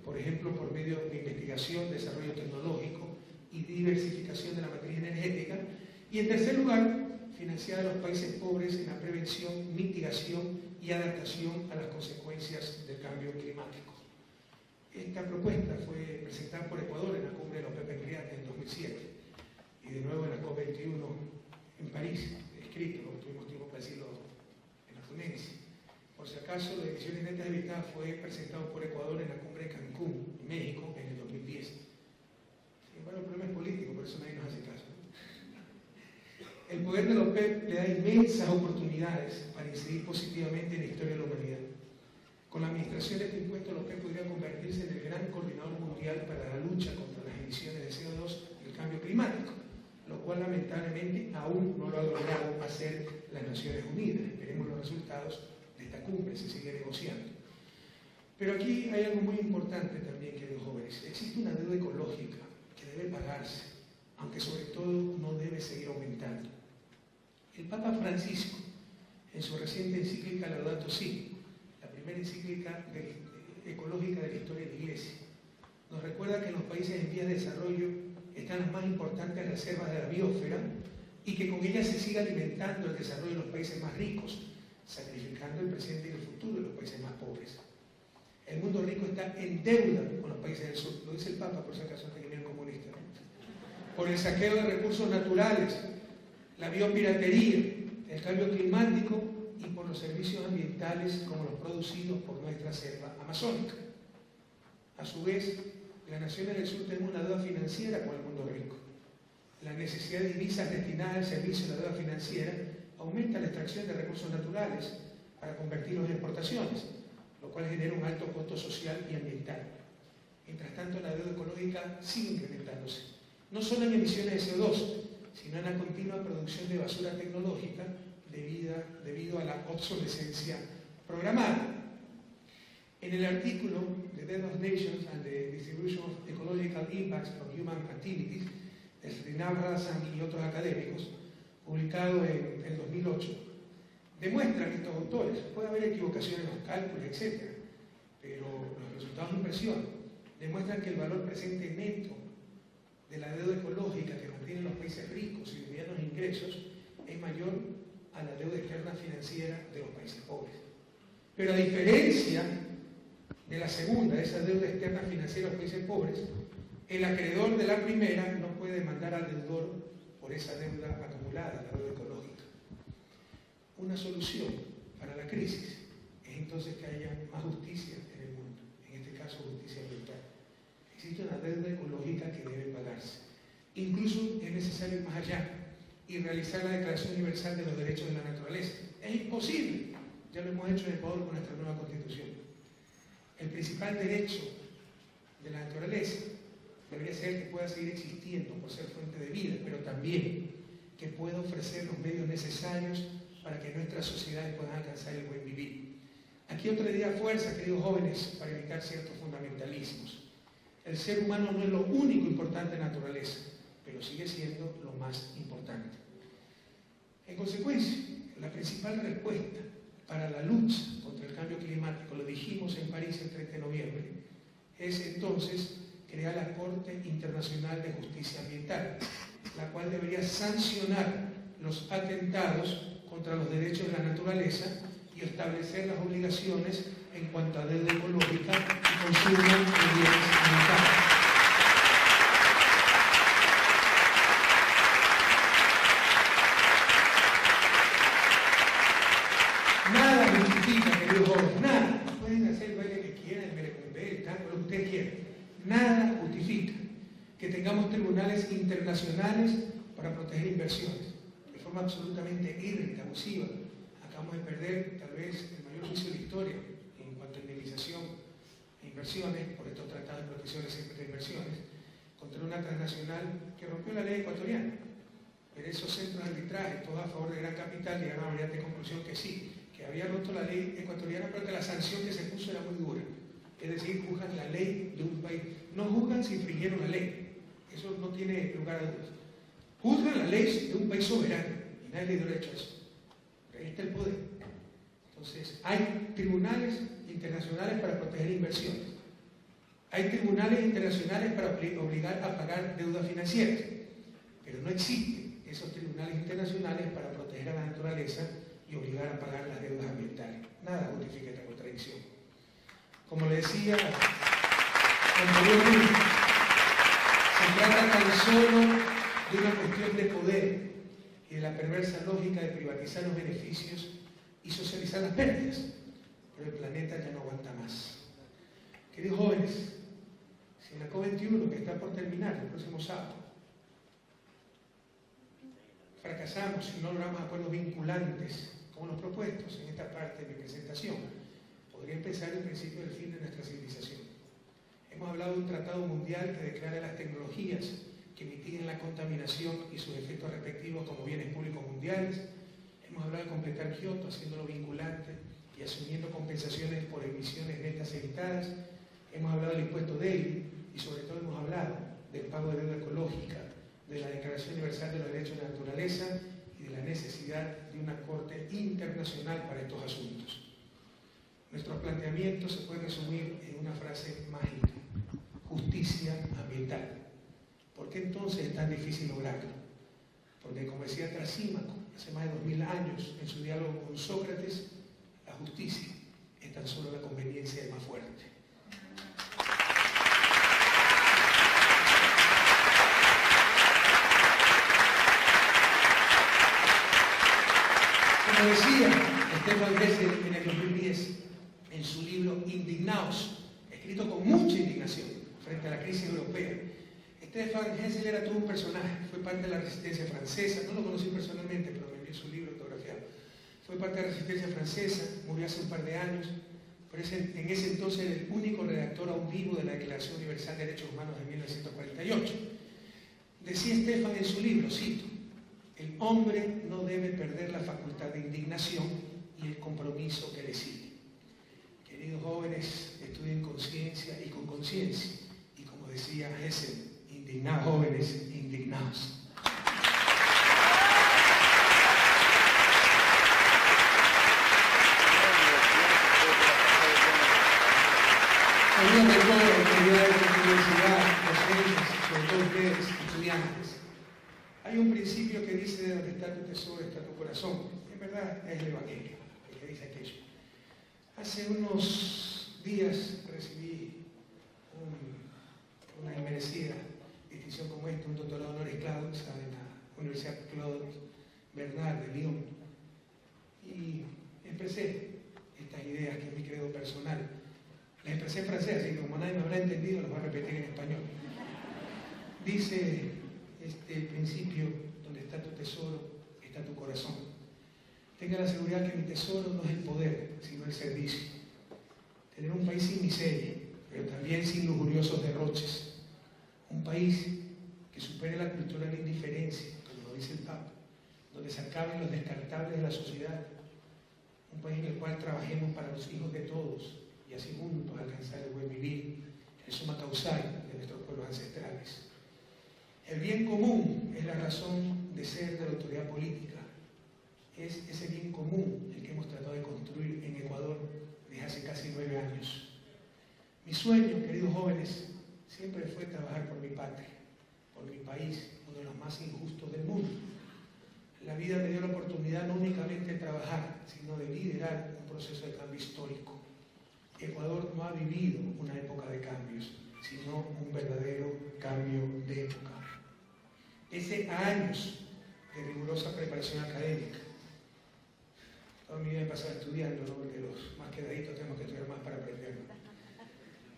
por ejemplo, por medio de investigación, desarrollo tecnológico y diversificación de la matriz energética. Y en tercer lugar, financiar a los países pobres en la prevención, mitigación y adaptación a las consecuencias del cambio climático. Esta propuesta fue presentada por Ecuador en la cumbre de la OPEP en Riad en 2007 y de nuevo en la COP21 en París, escrito, lo que tuvimos tiempo para decirlo en la ponencia. Por si acaso, la emisiones netas evitadas fue presentado por Ecuador en la cumbre de Cancún, México, en el 2010. Sin embargo, el problema es político, por eso nadie nos hace caso. El poder de la OPEP le da inmensas oportunidades para incidir positivamente en la historia de la humanidad. Con la administración de este impuesto, la OPEP podría convertirse en el gran coordinador mundial para la lucha contra las emisiones de CO2 y el cambio climático, lo cual lamentablemente aún no lo ha logrado hacer las Naciones Unidas. Esperemos los resultados de esta cumbre, se sigue negociando. Pero aquí hay algo muy importante también, queridos jóvenes. Existe una deuda ecológica que debe pagarse, aunque sobre todo no debe seguir aumentando. El Papa Francisco, en su reciente encíclica Laudato Si, la primera encíclica ecológica de la historia de la Iglesia, nos recuerda que en los países en vías de desarrollo están las más importantes reservas de la biosfera y que con ellas se sigue alimentando el desarrollo de los países más ricos, sacrificando el presente y el futuro de los países más pobres. El mundo rico está en deuda con los países del sur, lo dice el Papa, por si acaso, hasta que viene el comunista, ¿no? Por el saqueo de recursos naturales, la biopiratería, el cambio climático y por los servicios ambientales como los producidos por nuestra selva amazónica. A su vez, las naciones del sur tenemos una deuda financiera con el mundo rico. La necesidad de divisas destinadas al servicio de la deuda financiera aumenta la extracción de recursos naturales para convertirlos en exportaciones, lo cual genera un alto costo social y ambiental. Mientras tanto, la deuda ecológica sigue incrementándose, no solo en emisiones de CO2, sino en la continua producción de basura tecnológica debido a la obsolescencia programada. En el artículo The Debt of Nations and the Distribution of Ecological Impacts of Human Activities, de Srinath Rasan y otros académicos, publicado en el 2008, demuestran estos autores, puede haber equivocaciones en los cálculos, etc., pero los resultados impresionan, demuestran que el valor presente neto de la deuda ecológica que mantienen los países ricos y de medianos ingresos es mayor a la deuda externa financiera de los países pobres. Pero a diferencia de la segunda, de esa deuda externa financiera de los países pobres, el acreedor de la primera no puede demandar al deudor por esa deuda acumulada, la deuda ecológica. Una solución para la crisis es entonces que haya más justicia en el mundo, en este caso justicia ambiental. Existe una deuda ecológica que debe pagarse. Incluso es necesario ir más allá y realizar la Declaración Universal de los Derechos de la Naturaleza. Es imposible, ya lo hemos hecho en Ecuador con nuestra nueva Constitución. El principal derecho de la naturaleza debería ser que pueda seguir existiendo por ser fuente de vida, pero también que pueda ofrecer los medios necesarios para que nuestras sociedades puedan alcanzar el buen vivir. Aquí otra idea fuerza, queridos jóvenes, para evitar ciertos fundamentalismos. El ser humano no es lo único importante en la naturaleza, pero sigue siendo lo más importante. En consecuencia, la principal respuesta para la lucha contra el cambio climático, lo dijimos en París el 30 de noviembre, es entonces crear la Corte Internacional de Justicia Ambiental, la cual debería sancionar los atentados contra los derechos de la naturaleza y establecer las obligaciones en cuanto a deuda ecológica y consumo de bienes ambientales. Nada justifica, queridos jóvenes, nada. Pueden hacer el baile que quieran, el merecumbe, el tango, lo que ustedes quieran. Nada justifica que tengamos tribunales internacionales para proteger inversiones, de forma absolutamente híbrida, abusiva. Acabamos de perder tal vez el mayor juicio de la historia en cuanto a indemnización e inversiones por estos tratados de protección de inversiones contra una transnacional que rompió la ley ecuatoriana. Pero esos centros de arbitraje, todos a favor de gran capital, llegaron a la brillante conclusión que sí, que había roto la ley ecuatoriana, pero que la sanción que se puso era muy dura. Es decir, juzgan la ley de un país. No juzgan si infringieron la ley. Eso no tiene lugar a dudas. Juzgan la ley de un país soberano. Y nadie le dio derecho a eso. Pero ahí está el poder. Entonces, hay tribunales internacionales para proteger inversiones. Hay tribunales internacionales para obligar a pagar deudas financieras. Pero no existen esos tribunales internacionales para proteger a la naturaleza y obligar a pagar las deudas ambientales. Nada justifica esta contradicción. Como le decía anteriormente, se trata tan solo de una cuestión de poder y de la perversa lógica de privatizar los beneficios y socializar las pérdidas. Pero el planeta ya no aguanta más. Queridos jóvenes, si en la COP21, que está por terminar el próximo sábado, fracasamos y no logramos acuerdos vinculantes como los propuestos en esta parte de mi presentación, podría empezar el principio del fin de nuestra civilización. Hemos hablado de un tratado mundial que declara las tecnologías que mitiguen la contaminación y sus efectos respectivos como bienes públicos mundiales. Hemos hablado de completar Kioto, haciéndolo vinculante y asumiendo compensaciones por emisiones netas evitadas. Hemos hablado del impuesto débil y sobre todo hemos hablado del pago de deuda ecológica, de la Declaración Universal de los Derechos de la Naturaleza y de la necesidad de una corte internacional para estos asuntos. Nuestros planteamientos se pueden resumir en una frase mágica: justicia ambiental. ¿Por qué entonces es tan difícil lograrlo? Porque, como decía Trasímaco hace más de 2000 años en su diálogo con Sócrates, la justicia es tan solo la conveniencia del más fuerte. Como decía Stefan Hessel en el 2010, en su libro Indignaos, escrito con mucha indignación frente a la crisis europea. Stefan Hessel era todo un personaje, fue parte de la resistencia francesa, no lo conocí personalmente, pero me envió su libro autografiado. Fue parte de la resistencia francesa, murió hace un par de años, pero en ese entonces era el único redactor aún vivo de la Declaración Universal de Derechos Humanos de 1948. Decía Stefan en su libro, cito: el hombre no debe perder la facultad de indignación y el compromiso que le sigue. Queridos jóvenes, estudien con ciencia y con conciencia. Y como decía Hessel, indignados jóvenes, indignados. Queridos rectores, autoridades de la universidad, docentes, sobre todo ustedes, estudiantes, hay un principio que dice: de donde está tu tesoro está tu corazón. En verdad es el Evangelio el que dice aquello. Hace unos días recibí una inmerecida distinción como esta, un doctorado honoris causa en la Universidad Claude Bernard de Lyon, y expresé estas ideas que es mi credo personal. Las expresé en francés, así que como nadie me habrá entendido, las voy a repetir en español. Dice este principio: donde está tu tesoro está tu corazón. Tenga la seguridad que mi tesoro no es el poder, sino el servicio. Tener un país sin miseria, pero también sin lujuriosos derroches. Un país que supere la cultura de la indiferencia, como lo dice el Papa, donde se acaben los descartables de la sociedad. Un país en el cual trabajemos para los hijos de todos y así juntos alcanzar el buen vivir, el suma causal de nuestros pueblos ancestrales. El bien común es la razón de ser de la autoridad política. Es ese bien común el que hemos tratado de construir en Ecuador desde hace casi 9 años. Mi sueño, queridos jóvenes, siempre fue trabajar por mi patria, por mi país, uno de los más injustos del mundo. La vida me dio la oportunidad no únicamente de trabajar, sino de liderar un proceso de cambio histórico. Ecuador no ha vivido una época de cambios, sino un verdadero cambio de época. Pese a años de rigurosa preparación académica, toda mi vida he pasado estudiando, ¿no? Porque los más quedaditos tenemos que estudiar más para aprender.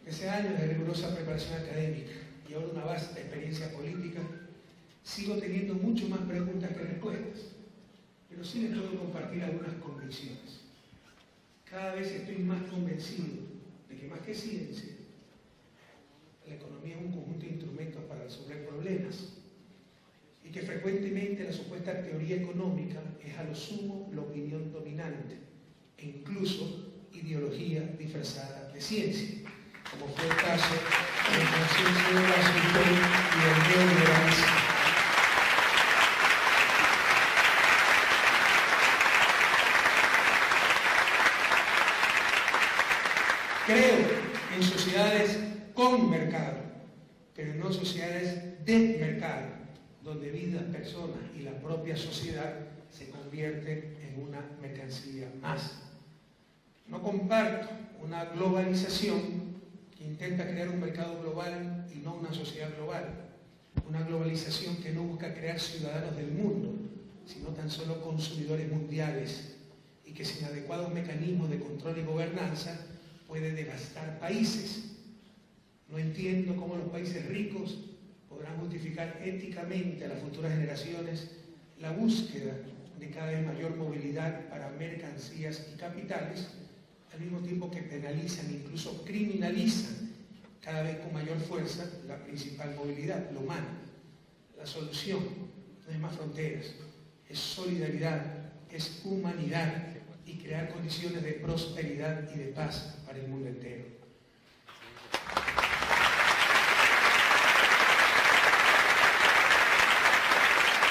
Pese a años de rigurosa preparación académica y ahora una vasta experiencia política, sigo teniendo mucho más preguntas que respuestas, pero sí les puedo compartir algunas convicciones. Cada vez estoy más convencido de que, más que ciencia, la economía es un conjunto de instrumentos para resolver problemas, y que frecuentemente la supuesta teoría económica es a lo sumo la opinión dominante e incluso ideología disfrazada de ciencia, como fue el caso de la conciencia de Washington y del neoliberalismo. Creo en sociedades con mercado, pero no sociedades de mercado, donde vidas, personas y la propia sociedad se convierten en una mercancía más. No comparto una globalización que intenta crear un mercado global y no una sociedad global. Una globalización que no busca crear ciudadanos del mundo, sino tan solo consumidores mundiales, y que sin adecuados mecanismos de control y gobernanza puede devastar países. No entiendo cómo los países ricos podrán justificar éticamente a las futuras generaciones la búsqueda de cada vez mayor movilidad para mercancías y capitales, al mismo tiempo que penalizan e incluso criminalizan cada vez con mayor fuerza la principal movilidad, la humana. La solución no es más fronteras, es solidaridad, es humanidad y crear condiciones de prosperidad y de paz para el mundo entero.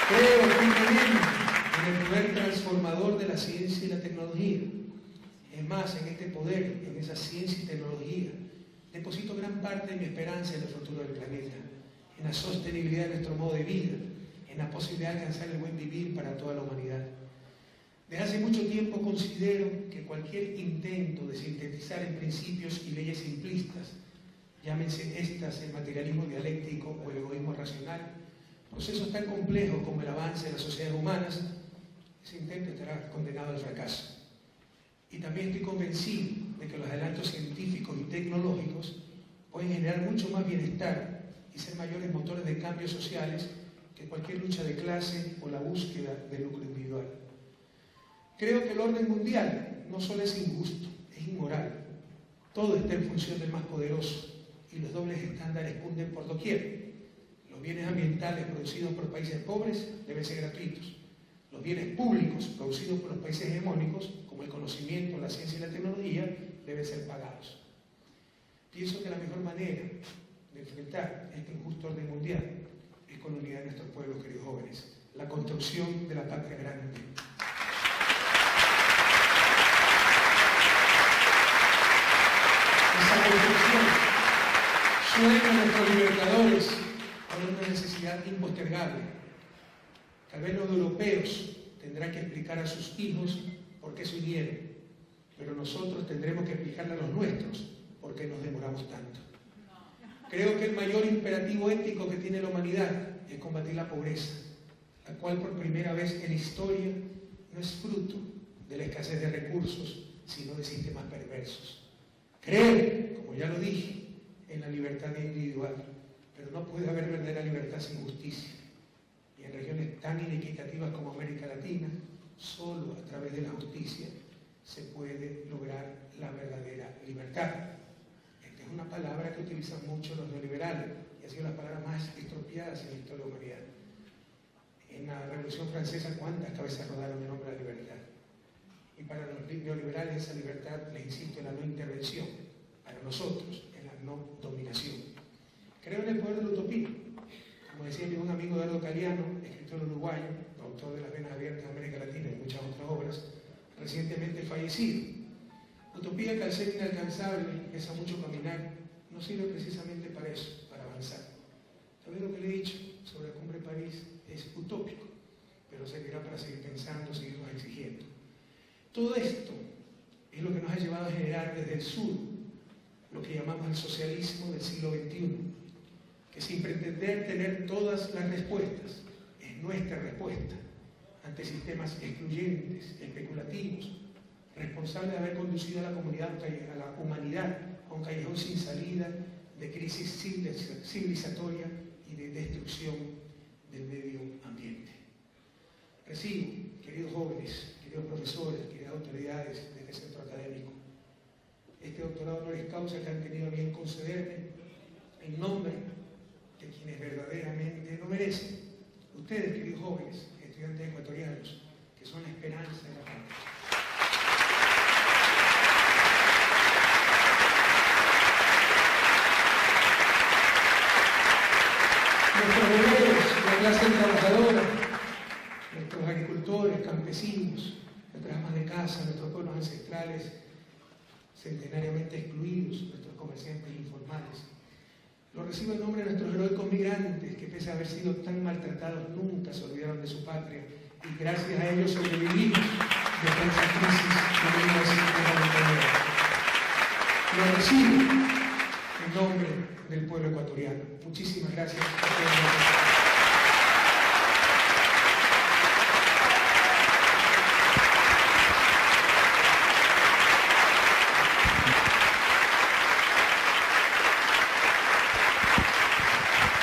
Creo firmemente en el poder transformador de la ciencia y la tecnología. Es más, en este poder, en esa ciencia y tecnología, deposito gran parte de mi esperanza en el futuro del planeta, en la sostenibilidad de nuestro modo de vida, en la posibilidad de alcanzar el buen vivir para toda la humanidad. Desde hace mucho tiempo considero que cualquier intento de sintetizar en principios y leyes simplistas, llámense estas el materialismo dialéctico o el egoísmo racional, procesos tan complejos como el avance de las sociedades humanas, ese intento estará condenado al fracaso. Y también estoy convencido de que los adelantos científicos y tecnológicos pueden generar mucho más bienestar y ser mayores motores de cambios sociales que cualquier lucha de clase o la búsqueda del lucro individual. Creo que el orden mundial no solo es injusto, es inmoral. Todo está en función del más poderoso y los dobles estándares cunden por doquier. Los bienes ambientales producidos por países pobres deben ser gratuitos. Los bienes públicos producidos por los países hegemónicos, como el conocimiento, la ciencia y la tecnología, deben ser pagados. Pienso que la mejor manera de enfrentar este injusto orden mundial es con la unidad de nuestros pueblos, queridos jóvenes, la construcción de la patria grande. Esa construcción suena a nuestros libertadores con una necesidad impostergable. Tal vez los europeos tendrán que explicar a sus hijos por qué se unieron, pero nosotros tendremos que explicarle a los nuestros por qué nos demoramos tanto. Creo que el mayor imperativo ético que tiene la humanidad es combatir la pobreza, la cual por primera vez en la historia no es fruto de la escasez de recursos, sino de sistemas perversos. Creer, como ya lo dije, en la libertad individual, pero no puede haber verdadera libertad sin justicia. Y en regiones tan inequitativas como América Latina, solo a través de la justicia se puede lograr la verdadera libertad. Esta es una palabra que utilizan mucho los neoliberales y ha sido la palabra más estropeada en la historia de la humanidad. En la Revolución Francesa, ¿cuántas cabezas rodaron en nombre de la libertad? Y para los neoliberales esa libertad, les insisto, en la no intervención. Para nosotros, en la no dominación. Creo en el poder de la utopía. Como decía mi buen amigo Eduardo Galeano, escritor uruguayo, autor de Las Venas Abiertas de América Latina y muchas otras obras, recientemente fallecido. Utopía que al ser inalcanzable, pesa mucho caminar, no sirve precisamente para eso, para avanzar. Tal vez lo que le he dicho sobre la Cumbre de París es utópico, pero servirá para seguir pensando, seguirnos exigiendo. Todo esto es lo que nos ha llevado a generar desde el sur lo que llamamos el socialismo del siglo XXI, que sin pretender tener todas las respuestas, es nuestra respuesta ante sistemas excluyentes, especulativos, responsables de haber conducido a la comunidad, a la humanidad, a un callejón sin salida de crisis civilizatoria y de destrucción del medio ambiente. Recibo, queridos jóvenes, queridos profesores, queridas autoridades de este centro académico, este doctorado honoris causa que han tenido a bien concederme en nombre de quienes verdaderamente lo merecen. Ustedes, queridos jóvenes, estudiantes ecuatorianos, que son la esperanza de la patria. Nuestros obreros, la clase trabajadora, nuestros agricultores, campesinos, nuestras amas de casa, nuestros pueblos ancestrales, centenariamente excluidos, nuestros comerciantes informales. Lo recibo en nombre de nuestros heroicos migrantes, que pese a haber sido tan maltratados, nunca se olvidaron de su patria, y gracias a ellos sobrevivimos desde esa crisis de 1999. Lo recibo en nombre del pueblo ecuatoriano. Muchísimas gracias.